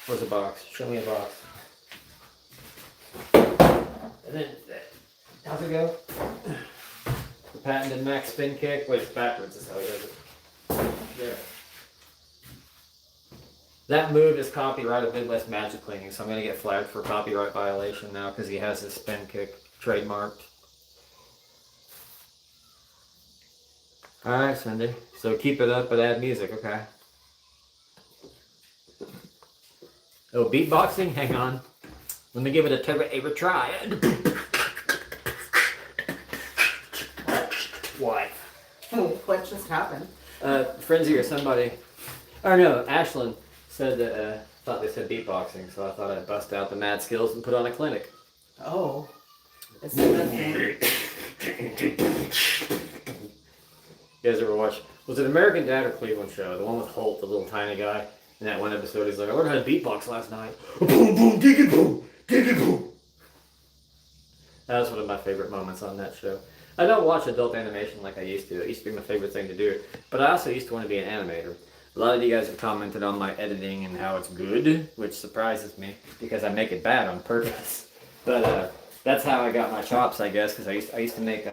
Where's a box? Show me a box. And then, how's it go? The patented max spin kick. Wait, it's backwards is how he does it. There. That move is copyrighted Midwest Magic Cleaning, so I'm going to get flagged for copyright violation now because he has his spin kick trademarked. Alright, Cindy. So keep it up but add music, okay? Oh, beatboxing? Hang on. Let me give it a try. What? What just happened? Frenzy or somebody. Or no, Ashlyn said that, thought they said beatboxing, so I thought I'd bust out the mad skills and put on a clinic. Oh. It's the best thing. You guys ever watch, was it American Dad or Cleveland Show? The one with Holt, the little tiny guy. In that one episode, he's like, I learned how to beatbox last night. Boom, boom, diggy, boom, diggy, boom. That was one of my favorite moments on that show. I don't watch adult animation like I used to. It used to be my favorite thing to do. But I also used to want to be an animator. A lot of you guys have commented on my editing and how it's good, which surprises me because I make it bad on purpose. But that's how I got my chops, I guess, because I used to make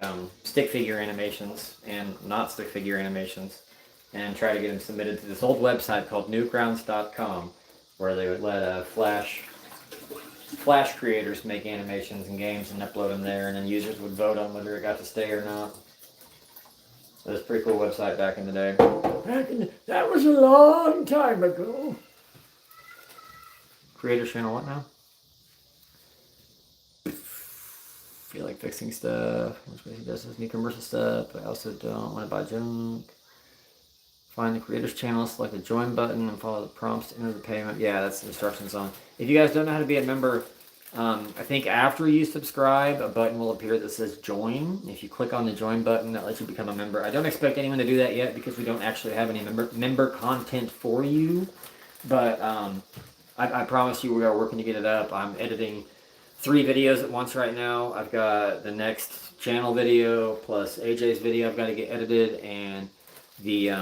stick figure animations and not stick figure animations and try to get them submitted to this old website called newgrounds.com where they would let Flash creators make animations and games and upload them there, and then users would vote on whether it got to stay or not. It was a pretty cool website back in the day. That was a long time ago. Creator channel, what now? Feel like fixing stuff. Which way he does his new commercial stuff, but I also don't want to buy junk. Find the creator's channel, select the join button, and follow the prompts to enter the payment. Yeah, that's the instructions on. If you guys don't know how to be a member, I think after you subscribe, a button will appear that says join. If you click on the join button, that lets you become a member. I don't expect anyone to do that yet because we don't actually have any member content for you. But I promise you we are working to get it up. I'm editing 3 videos at once right now. I've got the next channel video plus AJ's video I've got to get edited, and the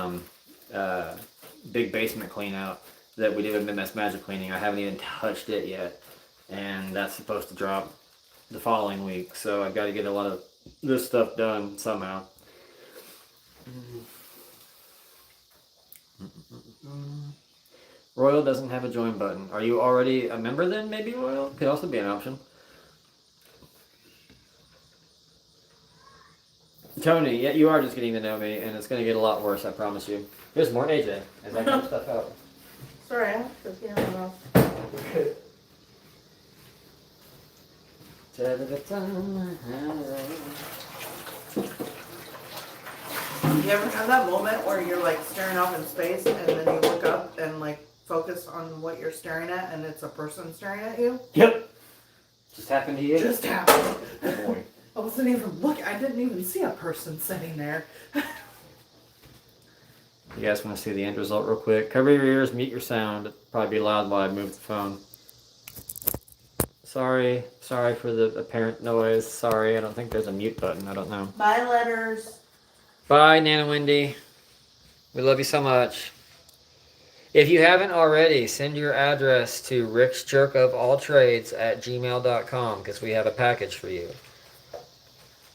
big basement clean out that we did with Midwest Magic Cleaning. I haven't even touched it yet, and that's supposed to drop the following week, so I've got to get a lot of this stuff done somehow. Royal doesn't have a join button. Are you already a member then? Maybe Royal could also be an option. Tony, yeah, you are just getting to know me, and it's going to get a lot worse, I promise you. Here's more AJ, as I cut stuff out. Sorry, I have to feel it off. You ever have that moment where you're like staring off in space and then you look up and like focus on what you're staring at and it's a person staring at you? Yep. Just happened to you? Just happened. Oh boy. I wasn't even looking. I didn't even see a person sitting there. You guys want to see the end result real quick? Cover your ears, mute your sound. It'll probably be loud while I move the phone. Sorry for the apparent noise. Sorry, I don't think there's a mute button. I don't know. Bye, letters. Bye, Nana Wendy. We love you so much. If you haven't already, send your address to ricksjerkofalltrades@gmail.com because we have a package for you.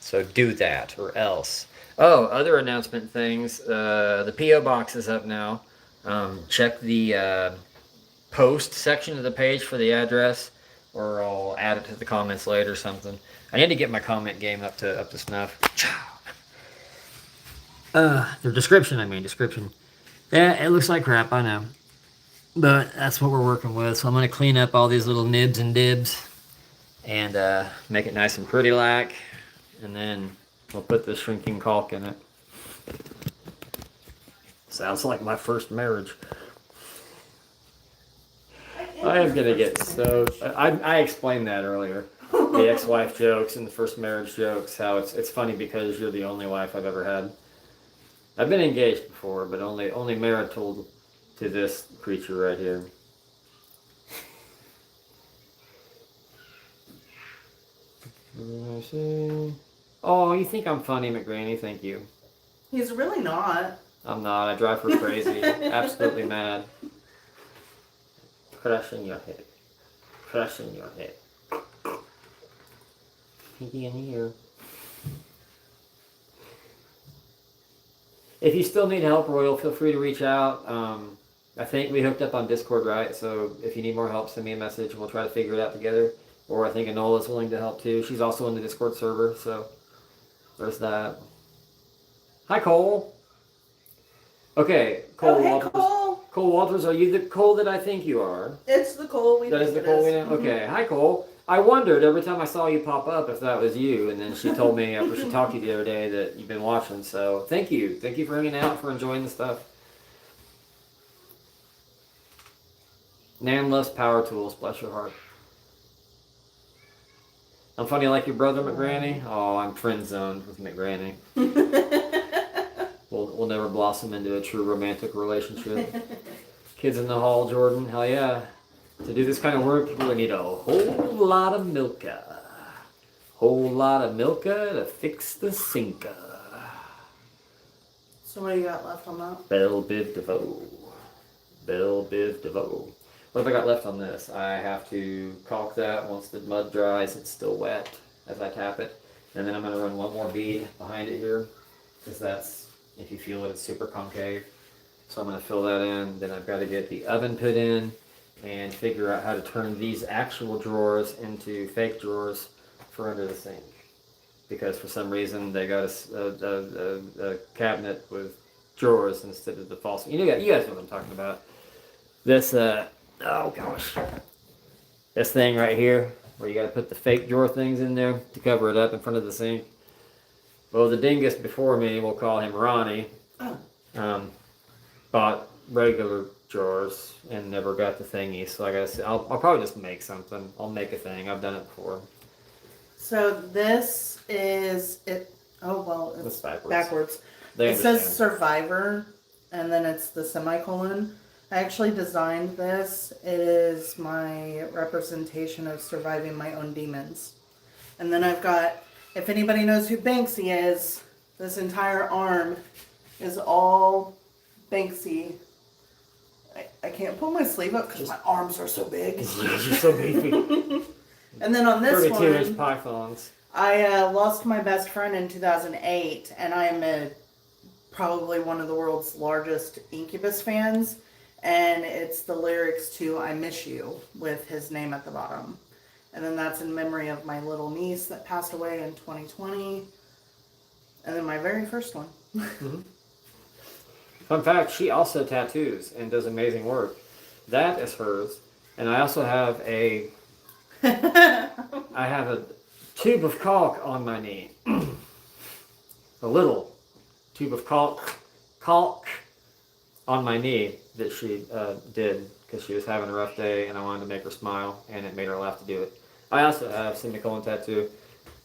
So do that or else. Oh, other announcement things. The P.O. box is up now. Check the post section of the page for the address, or I'll add it to the comments later or something. I need to get my comment game up to snuff. The description. Yeah, it looks like crap, I know. But that's what we're working with. So I'm going to clean up all these little nibs and dibs and make it nice and pretty like. And then we'll put the shrinking caulk in it. Sounds like my first marriage. I am going to get so... I explained that earlier. The ex-wife jokes and the first marriage jokes. How it's funny because you're the only wife I've ever had. I've been engaged before, but only marital to this creature right here. Oh, you think I'm funny, McGranny? Thank you. He's really not. I'm not. I drive her crazy. Absolutely mad. Crushing your head. Crushing your head. Pinky in the ear. If you still need help, Royal, feel free to reach out. I think we hooked up on Discord, right? So if you need more help, send me a message and we'll try to figure it out together. Or I think Enola's willing to help too. She's also in the Discord server, so there's that. Hi, Cole. Okay, Cole Walters. Cole. Cole Walters, are you the Cole that I think you are? It's the Cole we That think is the it Cole we is. know? Okay, hi, Cole. I wondered every time I saw you pop up if that was you, and then she told me after she talked to you the other day that you've been watching, so thank you. Thank you for hanging out, for enjoying the stuff. Nan loves power tools, bless your heart. I'm funny like your brother, McGranny? Oh, I'm friend zoned with McGranny. We'll never blossom into a true romantic relationship. Kids in the hall, Jordan, hell yeah. To do this kind of work, people need a whole lot of milka. Whole lot of milka to fix the sinker. So what do you got left on that? Belle Biv DeVoe. Belle Biv DeVoe. What have I got left on this? I have to caulk that once the mud dries. It's still wet as I tap it. And then I'm going to run one more bead behind it here. Because that's, if you feel it, it's super concave. So I'm going to fill that in. Then I've got to get the oven put in and figure out how to turn these actual drawers into fake drawers for under the sink. Because for some reason they got a cabinet with drawers instead of the false. You guys know what I'm talking about. This, oh gosh. This thing right here, where you got to put the fake drawer things in there to cover it up in front of the sink. Well, the dingus before me, we'll call him Ronnie, bought regular drawers and never got the thingy. So I guess I'll probably just make something. I'll make a thing. I've done it before. So this is it. Oh well, it's backwards. It says Survivor, and then it's the semicolon. I actually designed this. It is my representation of surviving my own demons. And then I've got, if anybody knows who Banksy is, this entire arm is all Banksy. I can't pull my sleeve up because my arms are so big. You're so beefy. And then on this 32-inch pythons. I lost my best friend in 2008, and I am probably one of the world's largest Incubus fans. And it's the lyrics to I Miss You with his name at the bottom. And then that's in memory of my little niece that passed away in 2020. And then my very first one. Mm-hmm. Fun fact, she also tattoos and does amazing work. That is hers. And I also have a tube of caulk on my knee. A little tube of caulk on my knee that she did because she was having a rough day and I wanted to make her smile and it made her laugh to do it. I also have a semicolon tattoo.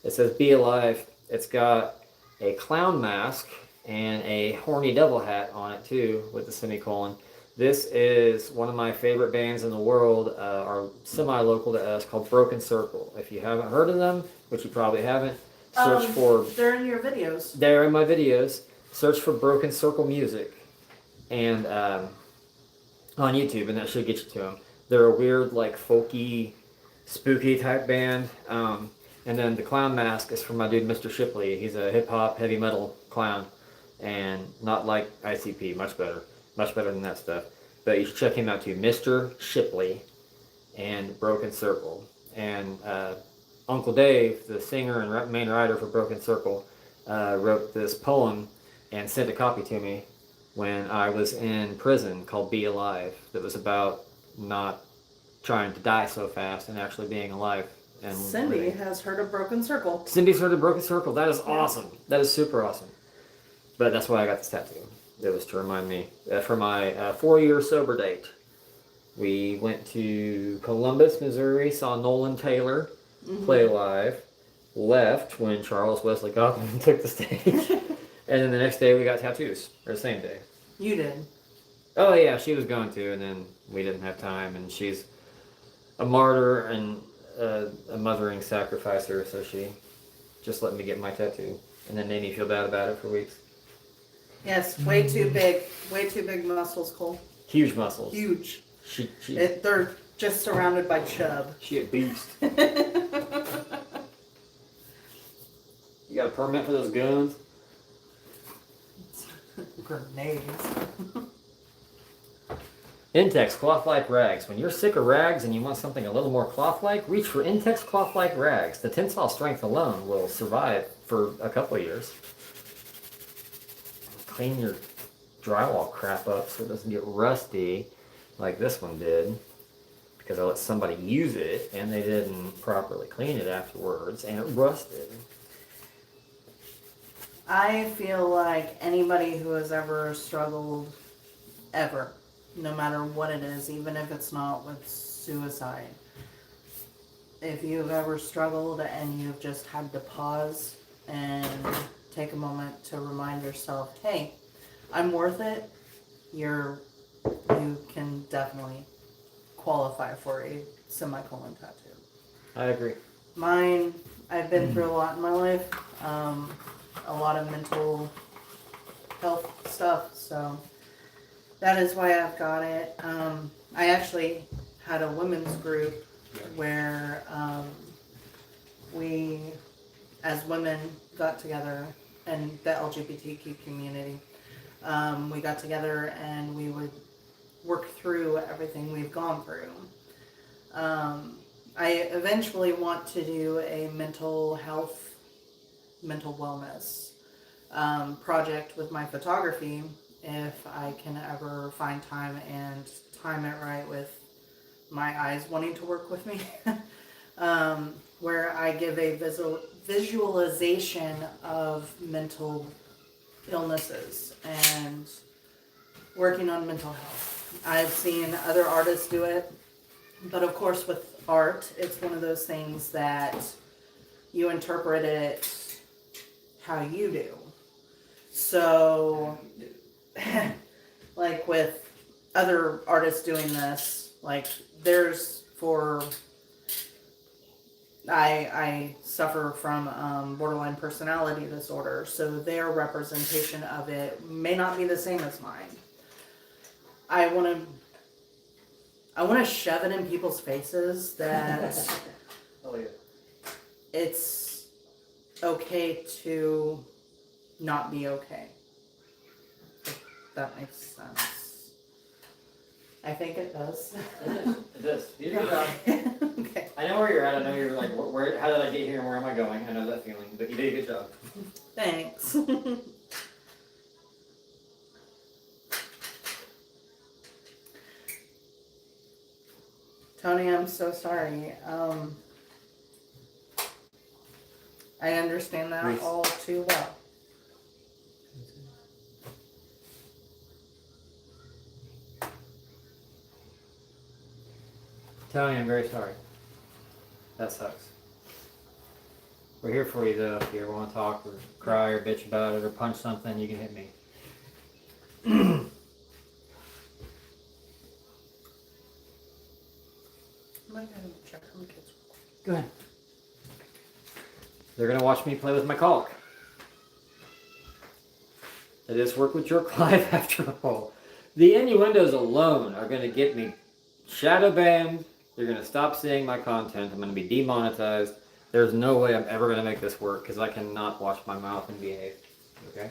It says "Be Alive." It's got a clown mask and a horny devil hat on it too with the semicolon. This is one of my favorite bands in the world, are semi-local to us, called Broken Circle. If you haven't heard of them, which you probably haven't, search for... They're in your videos. They're in my videos. Search for Broken Circle Music and on YouTube, and that should get you to them. They're a weird, like, folky, spooky type band. And then the clown mask is from my dude, Mr. Shipley. He's a hip-hop, heavy metal clown. And not like ICP, much better than that stuff. But you should check him out too, Mr. Shipley and Broken Circle. And Uncle Dave, the singer and main writer for Broken Circle, wrote this poem and sent a copy to me when I was in prison called "Be Alive." That was about not trying to die so fast and actually being alive. And Cindy living. has heard of Broken Circle. Cindy's heard of Broken Circle. That is awesome. That is super awesome. But that's why I got this tattoo. It was to remind me. For my 4-year sober date, we went to Columbus, Missouri, saw Nolan Taylor play live, left when Charles Wesley Gotham took the stage, and then the next day we got tattoos, or the same day. You did. Oh yeah, she was going to, and then we didn't have time, and she's a martyr and a mothering sacrificer, so she just let me get my tattoo, and then made me feel bad about it for weeks. Yes, way too big muscles, Cole. Huge muscles. Huge. They're just surrounded by chub. she a beast. You got a permit for those guns? Grenades. Intex cloth-like rags. When you're sick of rags and you want something a little more cloth-like, reach for Intex cloth-like rags. The tensile strength alone will survive for a couple of years. Clean your drywall crap up so it doesn't get rusty like this one did, because I let somebody use it and they didn't properly clean it afterwards and it rusted. I feel like anybody who has ever struggled, ever, no matter what it is, even if it's not with suicide, if you've ever struggled and you've just had to pause and take a moment to remind yourself, hey, I'm worth it, you can definitely qualify for a semicolon tattoo. I agree. Mine, I've been through a lot in my life, a lot of mental health stuff, so that is why I've got it. I actually had a women's group where we, as women, got together, and the LGBTQ community, we got together and we would work through everything we've gone through. I eventually want to do a mental health, mental wellness project with my photography if I can ever find time and time it right with my eyes wanting to work with me. Where I give a visualization of mental illnesses and working on mental health. I've seen other artists do it, but of course with art, it's one of those things that you interpret it how you do. So, like with other artists doing this, like there's I suffer from borderline personality disorder, so their representation of it may not be the same as mine. I want to shove it in people's faces that it's okay to not be okay. If that makes sense. I think it does. It does. You did a good job. Okay. I know where you're at. I know you're like, where? How did I get here and where am I going? I know that feeling, but you did a good job. Thanks. Tony, I'm so sorry. I understand that Reese. all too well. Tony, I'm very sorry. That sucks. We're here for you though. If you ever want to talk or cry or bitch about it or punch something, you can hit me. I might have to check on the kids. Go ahead. They're gonna watch me play with my caulk. I just work with Jerk Live after all. The innuendos alone are gonna get me shadow banned. They're gonna stop seeing my content. I'm gonna be demonetized. There's no way I'm ever gonna make this work because I cannot watch my mouth and behave. Okay?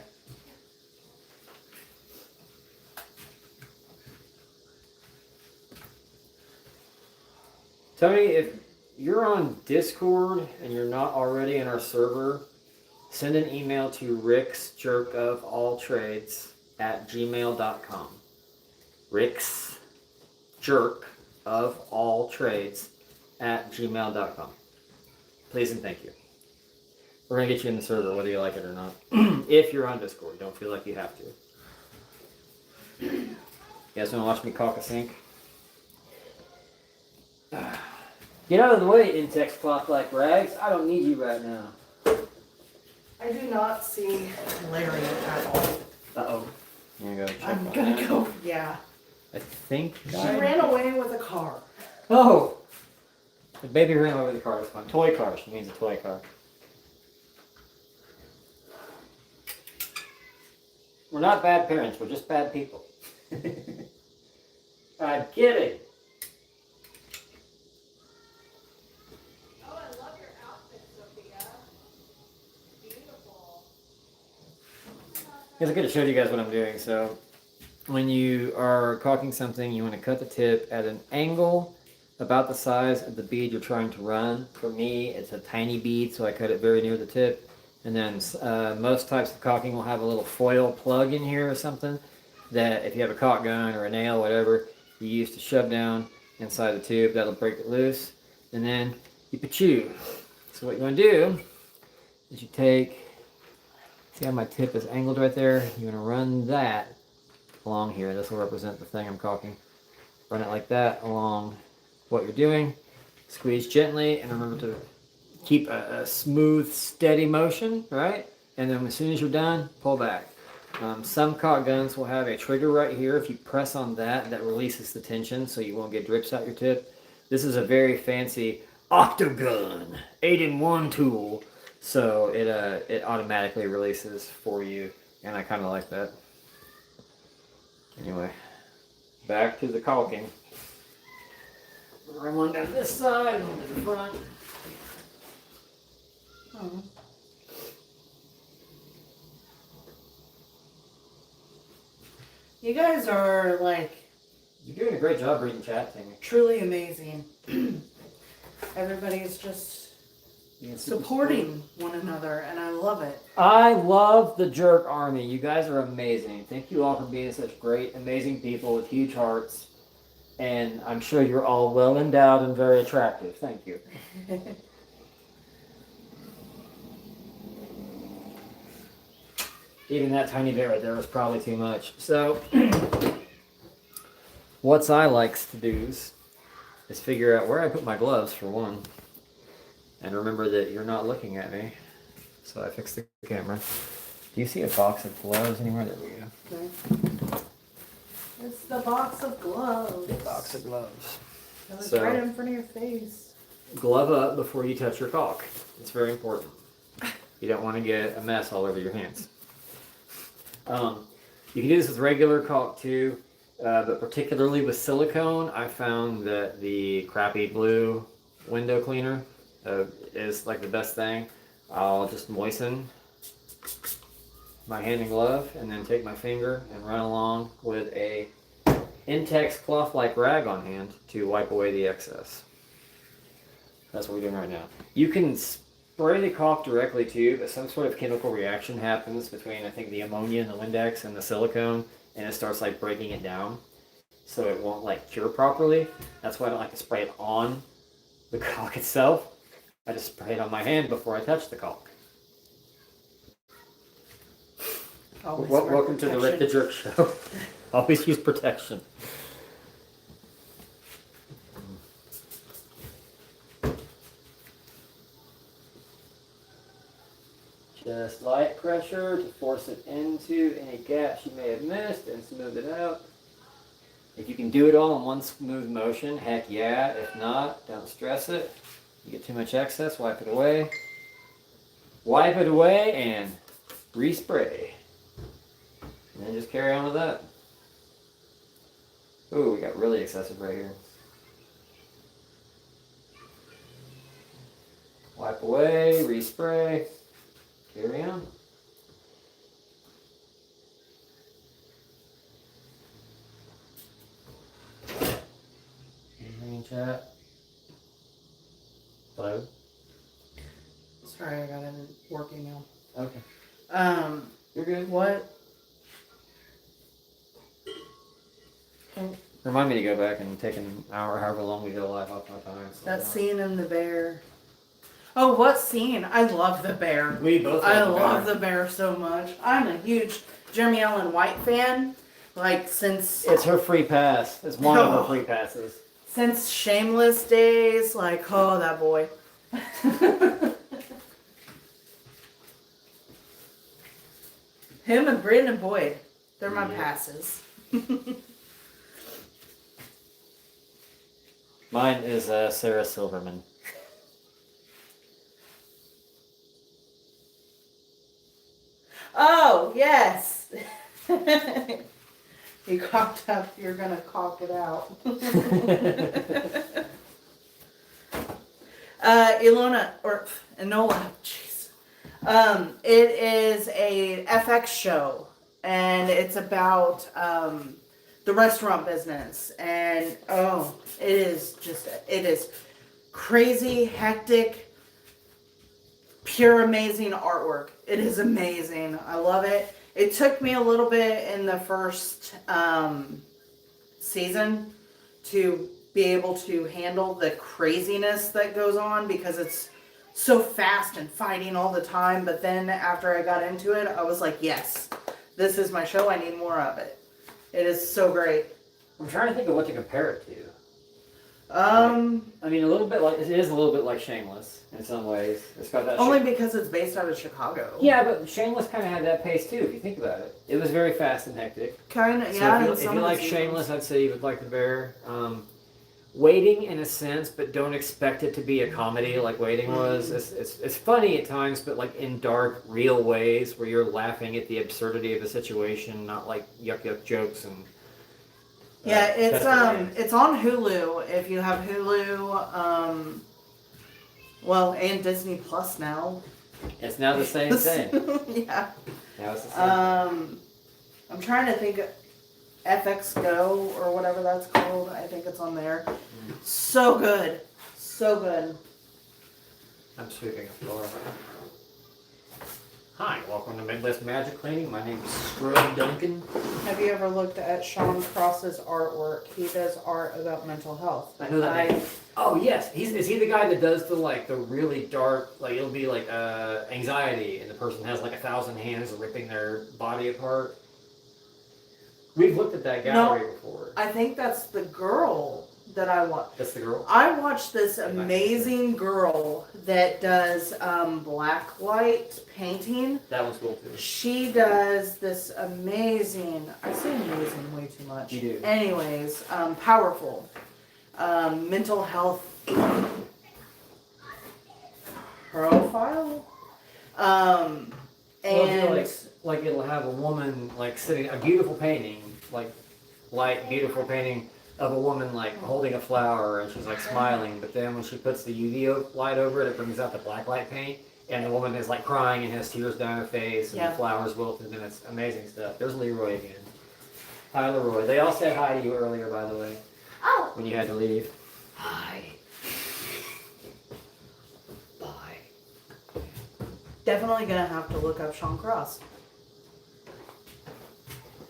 Tony, if you're on Discord and you're not already in our server, send an email to ricksjerkofalltrades@gmail.com. ricksjerkofalltrades@gmail.com. Please and thank you. We're going to get you in the server whether you like it or not. If you're on Discord, don't feel like you have to. You guys want to watch me caulk a sink? Get out of the way, Intex cloth like rags. I don't need you right now. I do not see Larry at all. Uh-oh. I'm going to go check I'm on gonna that. go, yeah. I think She ran away with a car. Oh! The baby ran away with the car. It's fine. Toy car. She means a toy car. We're not bad parents. We're just bad people. I'm kidding. Oh, I love your outfit, Sophia. Beautiful. Guys, I could have showed you guys what I'm doing. So, when you are caulking something, you want to cut the tip at an angle about the size of the bead you're trying to run. For me, it's a tiny bead, so I cut it very near the tip. And then most types of caulking will have a little foil plug in here or something that if you have a caulk gun or a nail, whatever, you use to shove down inside the tube. That'll break it loose. And then you pachew. So what you want to do is you take, see how my tip is angled right there? You want to run that along here. This will represent the thing I'm caulking. Run it like that along what you're doing. Squeeze gently and remember to keep a smooth, steady motion, right? And then as soon as you're done, pull back. Some caulk guns will have a trigger right here. If you press on that, that releases the tension so you won't get drips out your tip. This is a very fancy Octagon 8-in-1 tool, so it automatically releases for you, and I kind of like that. Anyway, back to the caulking. Run one down this side, one to the front. Oh. You guys are like You're doing a great job reading chat, Tammy. truly amazing. Everybody's just supporting one another, and I love it. I love the Jerk Army. You guys are amazing. Thank you all for being such great, amazing people with huge hearts. And I'm sure you're all well endowed and very attractive. Thank you. Even that tiny bit right there was probably too much. So, what I likes to do is figure out where I put my gloves, for one. And remember that you're not looking at me. So I fixed the camera. Do you see a box of gloves anywhere? There we go. Okay. It's the box of gloves. Box of gloves. It was So- right in front of your face. Glove up before you touch your caulk. It's very important. You don't want to get a mess all over your hands. You can do this with regular caulk too, but particularly with silicone, I found that the crappy blue window cleaner is like the best thing. I'll just moisten my hand and glove and then take my finger and run along with a Intex cloth-like rag on hand to wipe away the excess. That's what we're doing right now. You can spray the caulk directly too, but some sort of chemical reaction happens between, I think, the ammonia in the Windex and the silicone, and it starts like breaking it down, so it won't like cure properly. That's why I don't like to spray it on the caulk itself. I just spray it on my hand before I touch the caulk. Always wear Welcome to the Rick the protection. Jerk Show. Always use protection. Just light pressure to force it into any gaps you may have missed and smooth it out. If you can do it all in one smooth motion, heck yeah. If not, don't stress it. You get too much excess, wipe it away. Wipe it away and respray. And then just carry on with that. Ooh, we got really excessive right here. Wipe away, respray, carry on. Green chat. Hello? Sorry, I got a work email. Okay. You're good. What? Remind me to go back and take an hour, however long we go live off my time. So That scene in the bear. Oh, what scene? I love the bear. We both I love the love bear. the bear so much. I'm a huge Jeremy Allen White fan. Like since It's her free pass. It's one of her free passes. Shameless days. Like, oh, that boy. Him and Brandon Boyd. They're my Yeah. passes. Mine is Sarah Silverman. Oh, yes. You cocked up, you're gonna cock it out. Ilona, or Enola, jeez. It is a FX show, and it's about the restaurant business, and it is crazy, hectic, pure amazing artwork. It is amazing. I love it. It took me a little bit in the first season to be able to handle the craziness that goes on because it's so fast and fighting all the time. But then after I got into it, I was like, yes, this is my show. I need more of it. It is so great. I'm trying to think of what to compare it to. Um, I mean, it is a little bit like Shameless in some ways. It's got that. only because it's based out of Chicago. Yeah, but Shameless kind of had that pace too. If you think about it, it was very fast and hectic. Kind of, So yeah. if in you some of like the seasons. Shameless, I'd say you would like The Bear. Waiting in a sense, but don't expect it to be a comedy like Waiting was. It's funny at times, but like in dark, real ways where you're laughing at the absurdity of a situation, not like yuck jokes and. Yeah, that's the way. it's on Hulu if you have Hulu. Well, and Disney Plus now. It's now the same thing. Yeah. Now it's the same thing. I'm trying to think. FX Go or whatever that's called. I think it's on there. So good, so good. I'm sweeping the floor. Hi, welcome to Midwest Magic Cleaning. My name is Scrub Duncan. Have you ever looked at Sean Cross's artwork? He does art about mental health. I know that name. Oh yes, is he the guy that does the really dark, like it'll be like anxiety, and the person has like 1,000 hands ripping their body apart? We've looked at that gallery before. I think that's the girl that I watched. That's the girl? I watched this amazing girl that does black light painting. That one's cool too. She does this amazing, I say amazing way too much. You do. Anyways, powerful mental health profile. Well, And like it'll have a woman like sitting, a beautiful painting, like light, beautiful painting of a woman like holding a flower and she's like smiling, but then when she puts the UV light over it, it brings out the black light paint, and the woman is like crying and has tears down her face, and the flowers wilted, and it's amazing stuff. There's Leroy again. Hi, Leroy. They all said hi to you earlier, by the way, Oh, when you had to leave. hi. Bye. definitely gonna have to look up Sean Cross.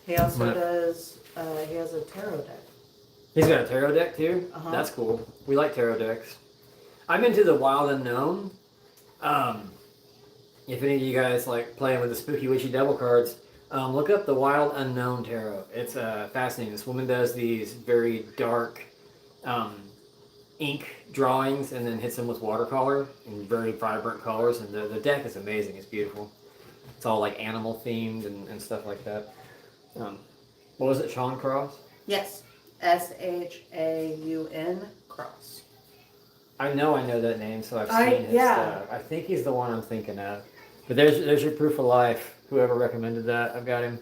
He also does, he has a tarot deck. He's got a tarot deck too? Uh-huh. That's cool. We like tarot decks. I'm into the Wild Unknown. If any of you guys like playing with the spooky witchy devil cards, look up the Wild Unknown Tarot. It's fascinating. This woman does these very dark ink drawings and then hits them with watercolor in very vibrant colors, and the deck is amazing. It's beautiful. It's all like animal themed and stuff like that. What was it, Sean Cross? Yes. SHAUN Cross. I know that name, so I've seen his yeah. stuff. I think he's the one I'm thinking of. But there's your proof of life. Whoever recommended that, I've got him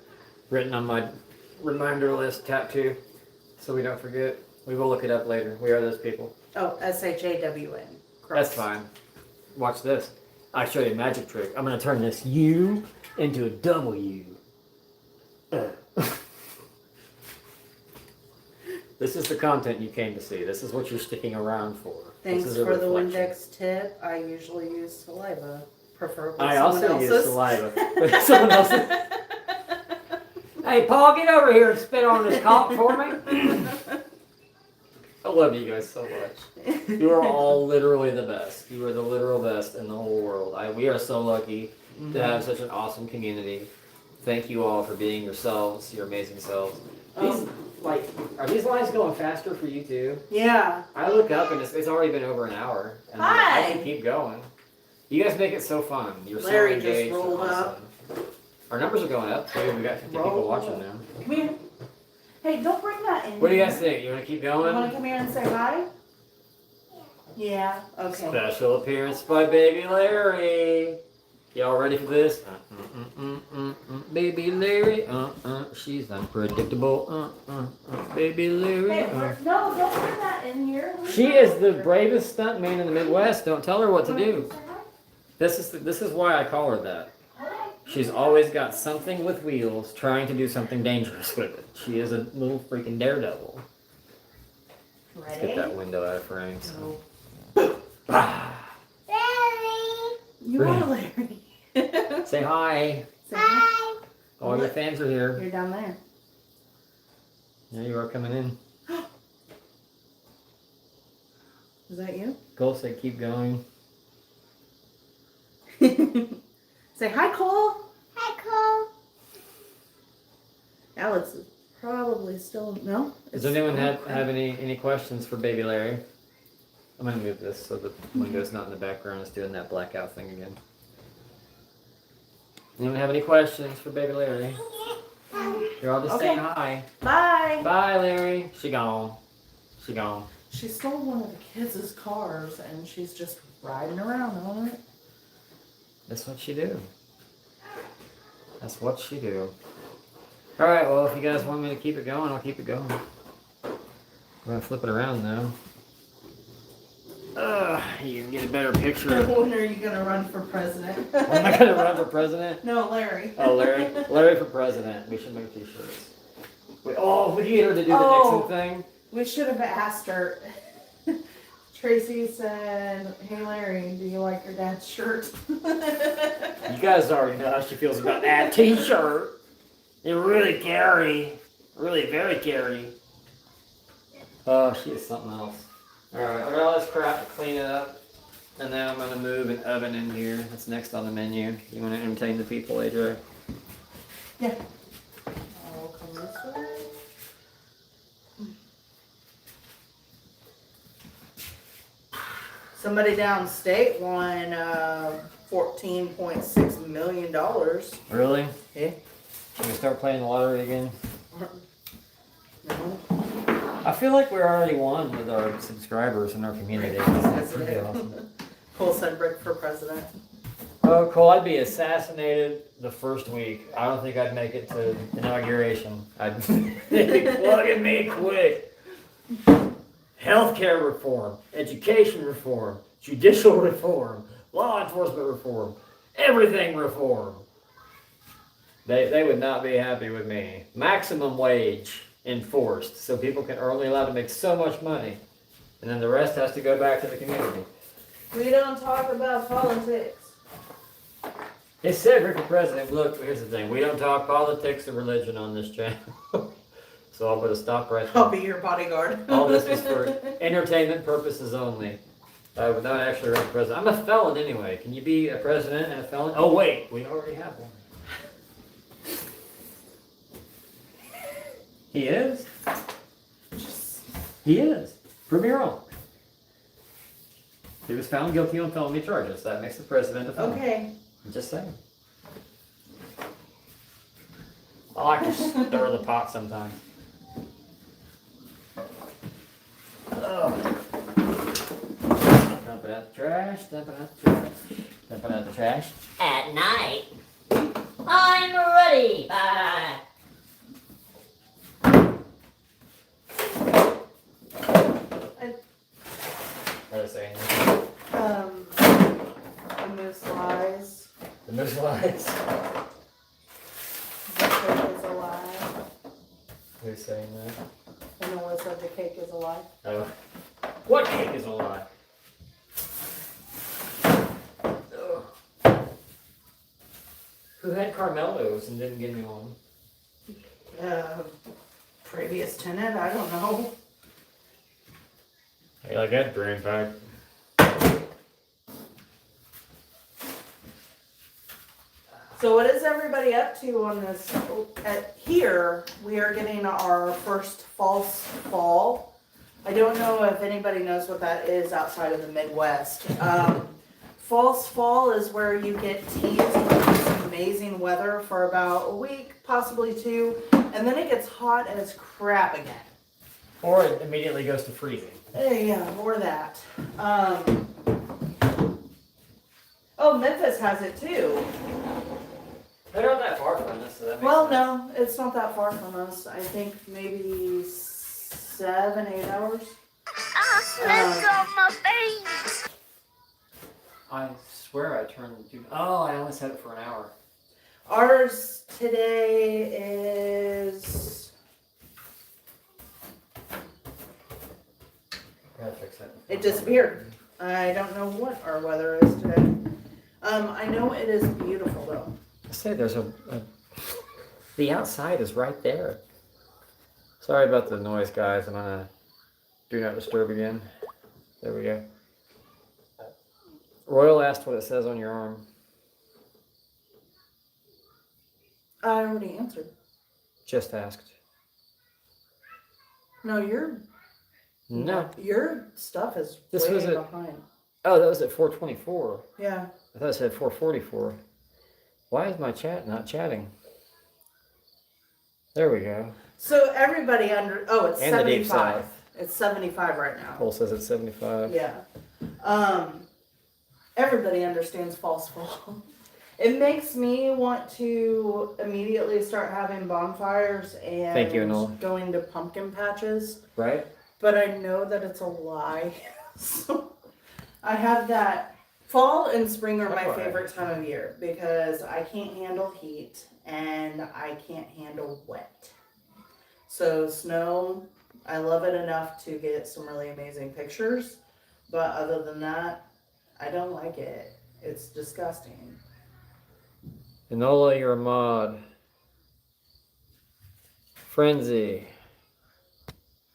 written on my reminder list tattoo, so we don't forget. We will look it up later. We are those people. Oh, SHAWN Cross. That's fine. Watch this. I'll show you a magic trick. I'm going to turn this U into a W. This is the content you came to see. This is what you're sticking around for. Thanks This is a for the reflection. Windex tip. I usually use saliva, preferably I someone also else's. use saliva. But someone else's. Hey, Paul, get over here and spit on this cock for me. I love you guys so much. You are all literally the best. You are the literal best in the whole world. We are so lucky to have such an awesome community. Thank you all for being yourselves, your amazing selves. These, are these lines going faster for you too? Yeah. I look up and it's already been over an hour. And Hi. I can keep going. You guys make it so fun. You're Larry so engaged. just rolled and awesome. up. Our numbers are going up too. We got 50 people Roll watching up. now. Come here. Hey, don't bring that in. What do you here. guys think? You want to keep You want to going? come here and say hi? Yeah. Okay. Special appearance by Baby Larry. Y'all ready for this? Baby Larry. She's unpredictable. Baby Larry. Hey, no, don't bring that in here. She is the bravest stuntman in the Midwest. Don't tell her what to do. This is why I call her that. She's always got something with wheels, trying to do something dangerous with it. She is a little freaking daredevil. Let's get that window out of frame. So. You are Larry. Say hi. Say hi. All your fans are here. You're down there. Yeah, you are coming in. Is that you? Cole said keep going. Say hi, Cole. Hi, Cole. Alex is probably still no. Does anyone have any questions for Baby Larry? I'm gonna move this so the window's not in the background. It's doing that blackout thing again. Anyone have any questions for Baby Larry? You're all just saying hi. Bye. Bye, Larry. She gone. She gone. She stole one of the kids' cars and she's just riding around on it. That's what she do. That's what she do. All right. Well, if you guys want me to keep it going, I'll keep it going. I'm gonna flip it around now. You can get a better picture. When are you gonna run for president? Am I gonna run for president? No, Larry. Oh, Larry. Larry for president. We should make t-shirts. Wait, would you get her to do the Nixon thing? We should have asked her. Tracy said, "Hey Larry, do you like your dad's shirt?" You guys already know how she feels about that t-shirt. They're really Gary. Really very Gary. Oh, she is something else. Alright, I got all this crap to clean it up. And then I'm going to move an oven in here. That's next on the menu. You want to entertain the people, AJ? Yeah. I'll come this way. Somebody downstate won $14.6 million. Really? Yeah. Should we start playing the lottery again? No. I feel like we're already won with our subscribers in our community. That's pretty awesome. Cole said Rick for president. Oh, Cole, I'd be assassinated the first week. I don't think I'd make it to inauguration. They'd be plugging me quick. Healthcare reform, education reform, judicial reform, law enforcement reform, everything reform. They would not be happy with me. Maximum wage enforced, so people can only allowed to make so much money, and then the rest has to go back to the community. We don't talk about politics. It said Rick for president. Look, here's the thing. We don't talk politics or religion on this channel. So I'll put a stop right there. I'll be your bodyguard. All this is for entertainment purposes only. Without actually running for president. I'm a felon anyway. Can you be a president and a felon? Oh wait, we already have one. He is? He is. Prove me wrong. He was found guilty on felony charges. That makes the president a felon. Okay. I'm just saying. I like to stir the pot sometimes. Oh. Dump it out the trash, dump it out the trash, dump it out the trash. At night, I'm ready. Bye. What are they saying? The moose lies. The moose lies. The cake is a lie. Who's saying that? And Noah said the cake is a lie. Oh. What cake is a lie? Ugh. Who had Carmelos and didn't give me one? Previous tenant, I don't know. Hey, like that brain pack. So what is everybody up to on this? Here, we are getting our first false fall. I don't know if anybody knows what that is outside of the Midwest. False fall is where you get teased with this amazing weather for about a week, possibly 2, and then it gets hot as crap again. Or it immediately goes to freezing. Yeah, or that. Oh, Memphis has it too. They're not that far from us, so that makes Well, sense. no, it's not that far from us. I think maybe 7, 8 hours. I swear I turned to. Oh, I only set it for an hour. Ours today is. Gotta fix that. It disappeared. I don't know what our weather is today. I know it is beautiful though. I say there's the outside is right there. Sorry about the noise, guys. I'm gonna do not disturb again. There we go. Royal asked what it says on your arm. I already answered. Just asked. No, No. your stuff is This way was it. behind. Oh, that was at 424. Yeah. I thought it said 444. Why is my chat not chatting? There we go. So everybody it's And the deep 75. south. It's 75 right now. Cole says it's 75. Yeah. Everybody understands false fall. It makes me want to immediately start having bonfires and Thank you, Noel. going to pumpkin patches. Right? But I know that it's a lie. So I have that. Fall and spring are my Okay. favorite time of year because I can't handle heat and I can't handle wet. So snow, I love it enough to get some really amazing pictures. But other than that, I don't like it. It's disgusting. Enola, you're a mod. Frenzy.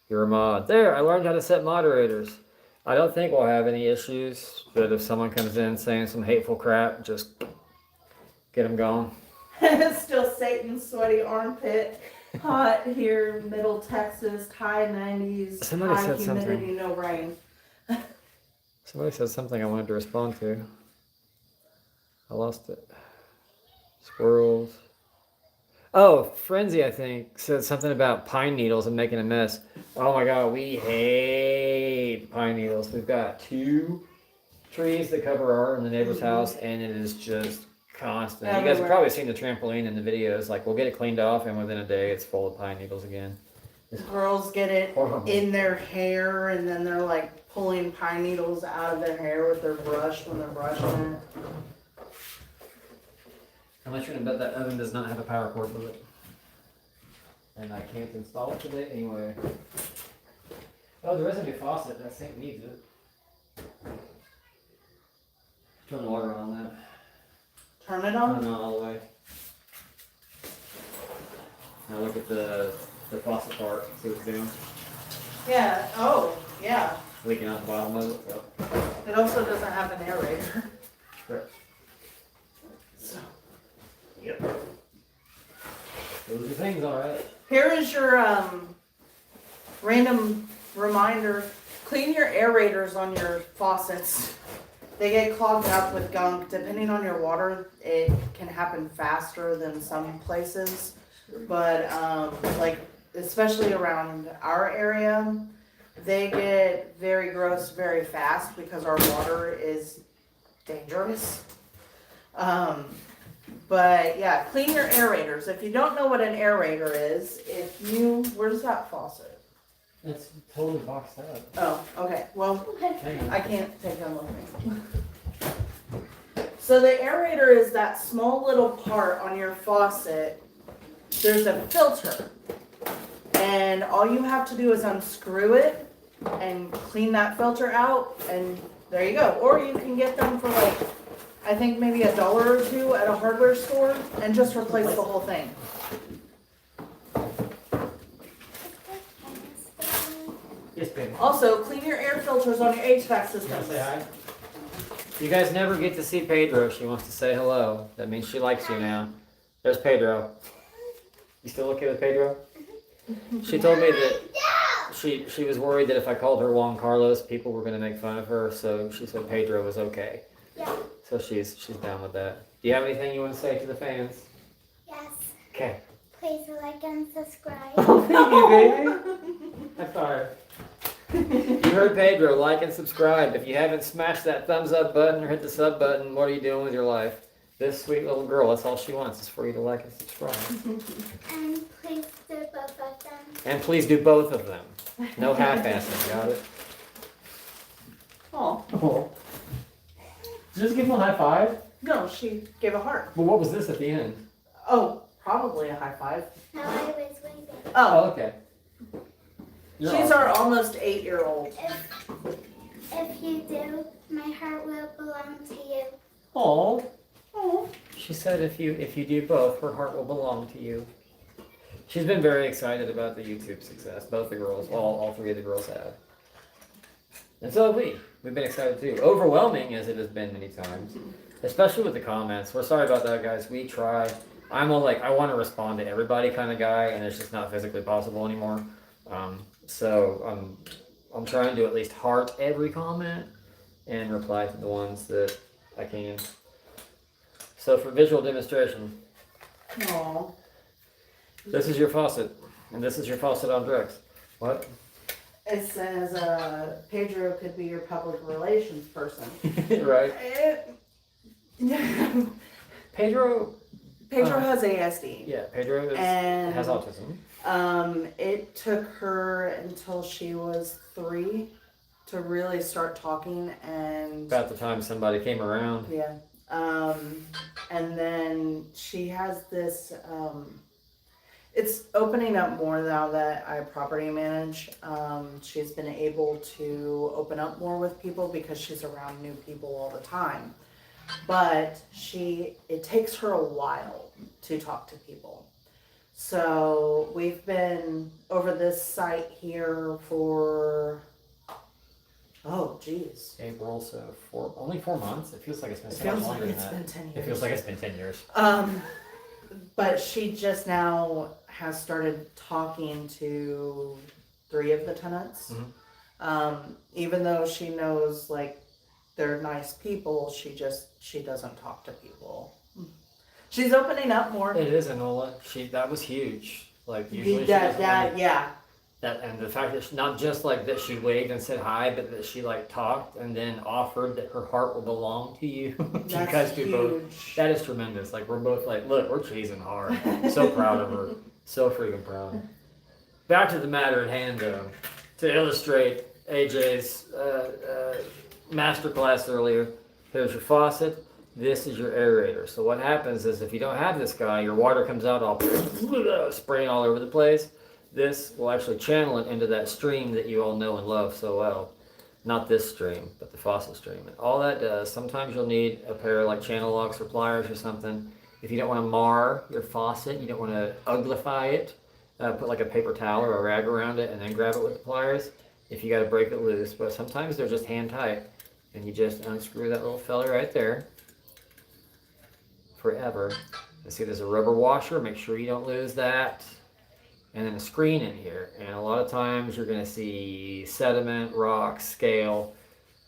You're a mod. There, I learned how to set moderators. I don't think we'll have any issues, but if someone comes in saying some hateful crap, just get them gone. Still Satan's sweaty armpit. Hot here, middle Texas, high 90s, Somebody high said humidity, something. no rain. Somebody said something I wanted to respond to. I lost it. Squirrels. Oh, Frenzy, I think, said something about pine needles and making a mess. Oh my god, we hate pine needles. We've got 2 trees that cover our in the neighbor's house, and it is just constant. You guys have Everywhere. probably seen the trampoline in the videos. Like, we'll get it cleaned off, and within a day, it's full of pine needles again. Girls get it Horrible. in their hair and then they're like pulling pine needles out of their hair with their brush when they're brushing it. Unless you're in bed, that oven does not have a power cord with it. And I can't install it today anyway. Oh, there is a new faucet. That sink needs it. Turn the water on that. Turn it Turn on. it on all the way. Now look at the faucet part. See what it's doing? Yeah, oh, yeah. Leaking out the bottom of it. Yep. It also doesn't have an aerator. Correct. So. Yep. Those are things, alright. Here is your random reminder. Clean your aerators on your faucets. They get clogged up with gunk. Depending on your water, it can happen faster than some places. But like especially around our area, they get very gross very fast because our water is dangerous. But yeah, clean your aerators. If you don't know what an aerator is, where's that faucet? It's totally boxed up. Oh, okay. Well, Hang on. I can't take them with me. So the aerator is that small little part on your faucet. There's a filter. And all you have to do is unscrew it and clean that filter out, and there you go. Or you can get them for like, I think maybe $1 or $2 at a hardware store and just replace the whole thing. Yes, baby. Also, clean your air filters on your HVAC You wanna systems. say hi? You guys never get to see Pedro. She wants to say hello. That means she likes you now. There's Pedro. You still okay with Pedro? She told me that she was worried that if I called her Juan Carlos, people were going to make fun of her. So she said Pedro was okay. Yeah. So she's down with that. Do you have anything you want to say to the fans? Yes. Okay. Please like and subscribe. Oh, thank you, baby. High five. You heard Pedro. Like and subscribe. If you haven't smashed that thumbs up button or hit the sub button, what are you doing with your life? This sweet little girl, that's all she wants is for you to like and subscribe. And please do both of them. And please do both of them. No half-assing, got it? Oh, Oh. Did you just give him a high five? no, she gave a heart. Well, what was this at the end? Oh, probably a high five. No, I was waving. Oh, okay. You're she's awesome. our almost 8-year-old. If you do, my heart will belong to you. Aw. Oh. She said if you do both, her heart will belong to you. She's been very excited about the YouTube success. Both the girls, all three of the girls have. And so have we. We've been excited too. Overwhelming as it has been many times. Especially with the comments. We're sorry about that, guys. We try. I'm a I want to respond to everybody kind of guy, and it's just not physically possible anymore. So I'm trying to at least heart every comment and reply to the ones that I can. So for visual demonstration, Aw. this is your faucet, and this is your faucet on Drex. What? It says Pedro could be your public relations person. Right. Pedro Pedro has ASD. Yeah, Pedro And has autism. It took her until she was 3 to really start talking, and About the time somebody came around. yeah. And then she has this, it's opening up more now that I property manage. She's been able to open up more with people because she's around new people all the time. But it takes her a while to talk to people. So we've been over this site here for, oh geez. April, so only 4 months. It feels like it's been It so much feels like longer than it's that. been 10 years. It feels like it's been 10 years. But she just now has started talking to 3 of the tenants. Even though she knows they're nice people, she doesn't talk to people. She's opening up more. It is Enola. That was huge. Usually she doesn't Yeah. that, and the fact that not just that she waved and said hi, but that she talked and then offered that her heart will belong to you. You That's guys do both. huge. That is tremendous. We're both look, we're chasing hard. So proud of her. So freaking proud. Back to the matter at hand, though. To illustrate AJ's masterclass earlier, here's your faucet. This is your aerator. So what happens is if you don't have this guy, your water comes out all spraying all over the place. This will actually channel it into that stream that you all know and love so well. Not this stream, but the faucet stream. And all that does, sometimes you'll need a pair of channel locks or pliers or something. If you don't want to mar your faucet, you don't want to uglify it, put a paper towel or a rag around it and then grab it with the pliers if you got to break it loose. But sometimes they're just hand tight. And you just unscrew that little fella right there. Forever. You see there's a rubber washer, make sure you don't lose that. And then a screen in here. And a lot of times you're going to see sediment, rocks, scale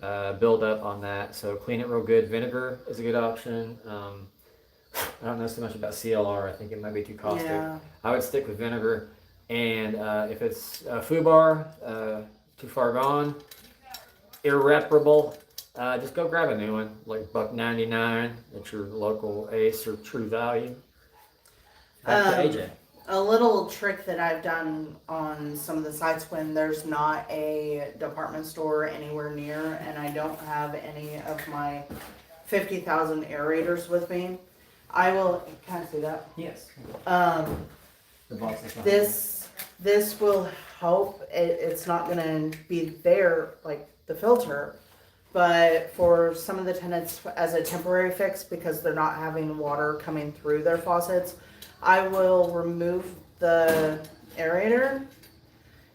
build up on that. So clean it real good. Vinegar is a good option. I don't know so much about CLR. I think it might be too caustic. Yeah. I would stick with vinegar. And if it's FUBAR, too far gone, irreparable, just go grab a new one, like $1.99 at your local Ace or True Value. Back to AJ. A little trick that I've done on some of the sites when there's not a department store anywhere near and I don't have any of my 50,000 aerators with me, I will, can I see that? Yes. The box is not this will help. It's not gonna be there like the filter, but for some of the tenants as a temporary fix because they're not having water coming through their faucets, I will remove the aerator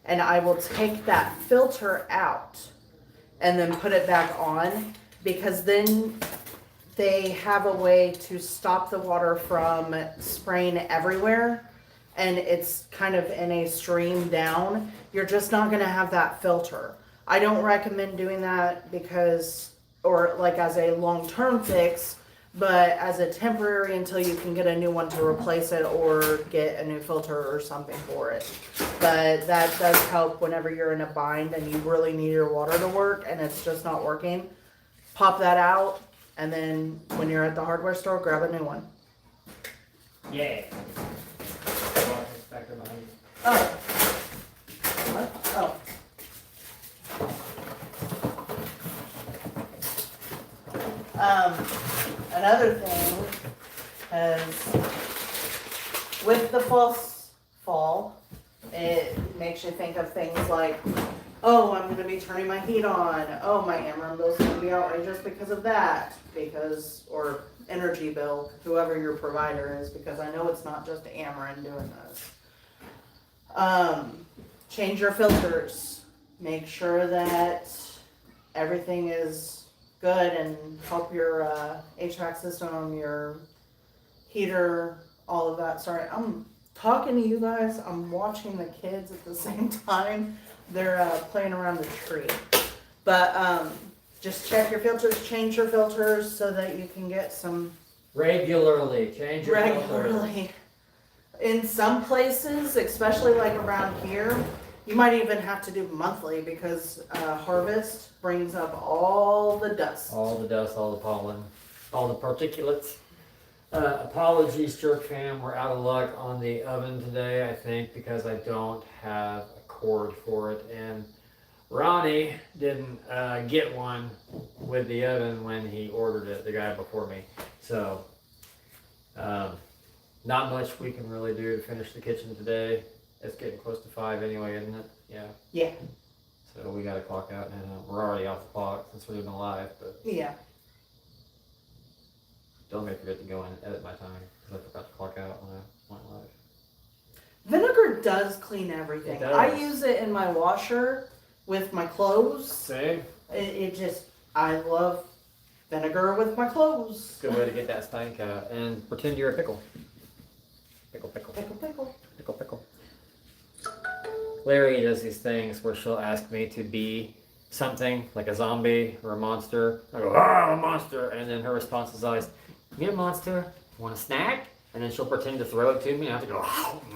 and I will take that filter out and then put it back on because then they have a way to stop the water from spraying everywhere and it's kind of in a stream down. You're just not going to have that filter. I don't recommend doing that because, or like as a long-term fix, but as a temporary until you can get a new one to replace it or get a new filter or something for it. But that does help whenever you're in a bind and you really need your water to work and it's just not working. Pop that out and then when you're at the hardware store, grab a new one. Yeah. Oh. What? Oh. Another thing is with the false fall, it makes you think of things like, oh, I'm going to be turning my heat on. Oh, my Ameren bill's going to be outrageous because of that. Or energy bill, whoever your provider is, because I know it's not just Ameren doing this. Change your filters. Make sure that everything is good and help your HVAC system, your heater, all of that. Sorry, I'm talking to you guys. I'm watching the kids at the same time. They're playing around the tree. But just check your filters, change your filters so that you can get some regularly. Change your filters. In some places, especially like around here, you might even have to do monthly because harvest brings up all the dust. All the dust, all the pollen, all the particulates. Apologies, Jerk fam. We're out of luck on the oven today, I think, because I don't have a cord for it. And Ronnie didn't get one with the oven when he ordered it, the guy before me. So, not much we can really do to finish the kitchen today. It's getting close to 5 anyway, isn't it? Yeah. Yeah. So we got to clock out now. We're already off the clock since we've been live, but Yeah. don't make me forget to go in and edit my time because I forgot to clock out when I went live. Vinegar does clean everything. It does. I use it in my washer with my clothes. See? I love vinegar with my clothes. Good way to get that stank out and pretend you're a pickle. Pickle, pickle. Pickle, pickle. Pickle, pickle. Larry does these things where she'll ask me to be something like a zombie or a monster. I go, ah, I'm a monster. And then her response is always, you're a monster. Want a snack? And then she'll pretend to throw it to me and I have to go,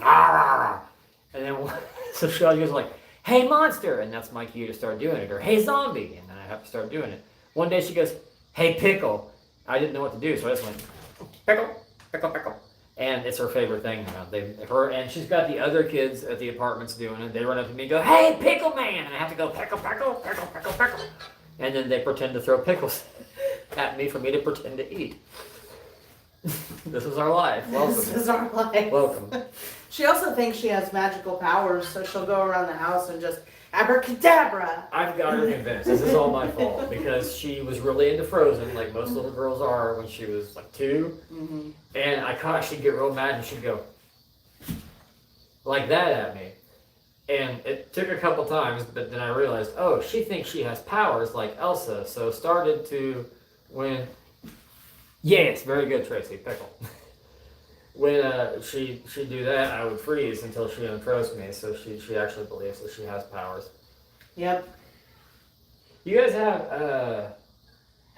ah. And then, so she'll always like, hey, monster. And that's my cue to start doing it. Or, hey, zombie. And then I have to start doing it. One day she goes, hey, pickle. I didn't know what to do. So I just went, pickle, pickle, pickle. And it's her favorite thing now. Her and she's got the other kids at the apartments doing it. They run up to me and go, hey, pickle man! And I have to go, pickle, pickle, pickle, pickle, pickle. And then they pretend to throw pickles at me for me to pretend to eat. This is our life. Welcome. This is our life. Welcome. She also thinks she has magical powers, so she'll go around the house and just abracadabra. I've got her convinced. This is all my fault because she was really into Frozen, like most little girls are when she was like 2. Mm-hmm. And I caught she'd get real mad and she'd go like that at me. And it took a couple times, but then I realized, oh, she thinks she has powers like Elsa. So started to when yes, very good, Tracy, pickle. When she'd do that, I would freeze until she unfroze me. So she actually believes that she has powers. Yep. You guys have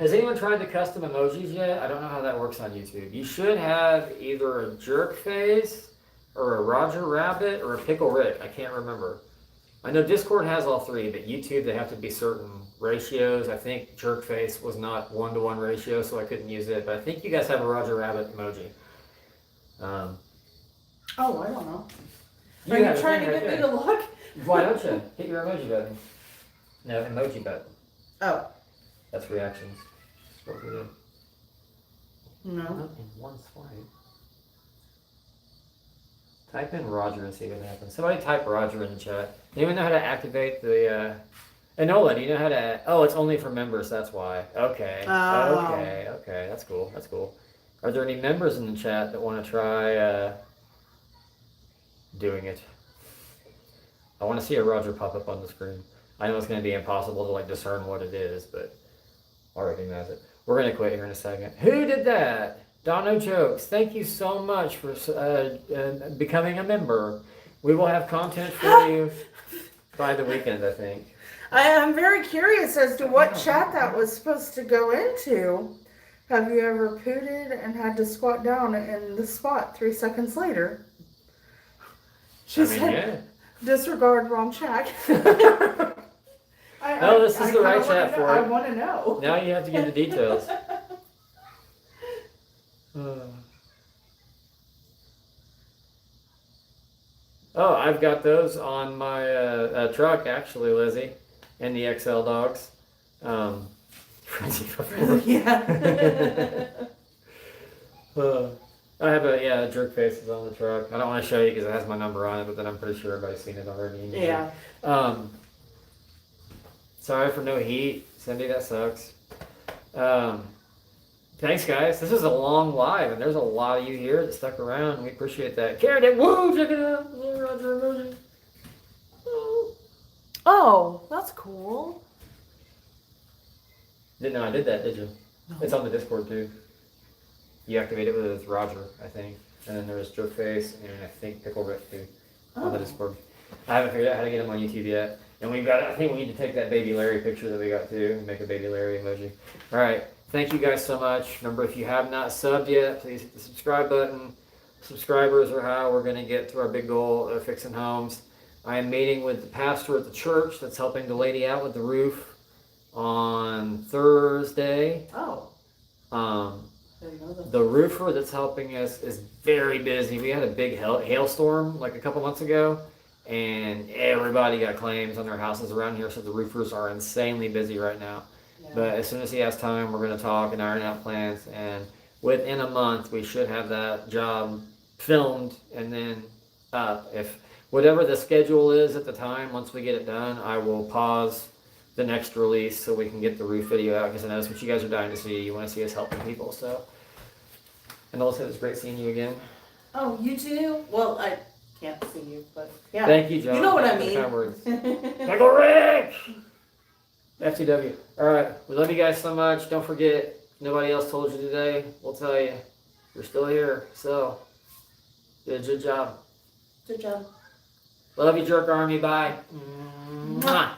Has anyone tried the custom emojis yet? I don't know how that works on YouTube. You should have either a jerk face or a Roger Rabbit or a Pickle Rick. I can't remember. I know Discord has all three, but YouTube, they have to be certain ratios. I think jerk face was not 1-to-1 ratio, so I couldn't use it. But I think you guys have a Roger Rabbit emoji. Oh, I don't know. You Are you have a trying to thing get right me to look? Why don't you? Hit your emoji button. No, emoji button. Oh, That's reactions. That's what we do. no. Not in one swipe. Type in Roger and see what happens. Somebody type Roger in the chat. Anyone know how to activate the, Enola, do you know how to, oh, it's only for members, that's why. Okay. Oh. Okay, that's cool, that's cool. Are there any members in the chat that want to try, doing it? I want to see a Roger pop up on the screen. I know it's going to be impossible to, like, discern what it is, but I'll recognize it. We're going to quit here in a second. Who did that? Dono Jokes, thank you so much for becoming a member. We will have content for you by the weekend, I think. I am very curious as to what chat that was supposed to go into. Have you ever pooted and had to squat down in the spot 3 seconds later? She said, disregard wrong chat. No, this is the right chat for it. I want to know. Now you have to give the details. Oh, I've got those on my truck, actually, Lizzie, and the XL dogs. Yeah. I have a jerk faces on the truck. I don't want to show you because it has my number on it, but then I'm pretty sure everybody's seen it already. Yeah. Sorry for no heat, Cindy. That sucks. Thanks, guys. This is a long live, and there's a lot of you here that stuck around. We appreciate that. Karen, woo, check it out. Roger emoji. Oh, that's cool. Didn't know I did that, did you? No. It's on the Discord too. You activate it with Roger, I think. And then there's Jerkface and I think Pickle Rick too on the Discord. I haven't figured out how to get them on YouTube yet. And we've got, I think we need to take that baby Larry picture that we got too and make a baby Larry emoji. Alright, thank you guys so much. Remember, if you have not subbed yet, please hit the subscribe button. Subscribers are how we're going to get to our big goal of fixing homes. I am meeting with the pastor at the church that's helping the lady out with the roof on Thursday. Oh. The roofer that's helping us is very busy. We had a big hailstorm like a couple months ago, and everybody got claims on their houses around here, so the roofers are insanely busy right now. Yeah. But as soon as he has time, we're going to talk and iron out plans, and within a month, we should have that job filmed and then up. If whatever the schedule is at the time, once we get it done, I will pause the next release so we can get the roof video out, because I know that's what you guys are dying to see. You want to see us helping people, so. And Alyssa, it was great seeing you again. Oh, you too? Well, I can't see you, but yeah. Thank you, John. You know what I Thank you for mean. the kind words. Michael Rick! FTW. Alright, we love you guys so much. Don't forget, if nobody else told you today, we'll tell you. You're still here, so did a good job. Good job. Love you, Jerk Army. Bye. Mwah.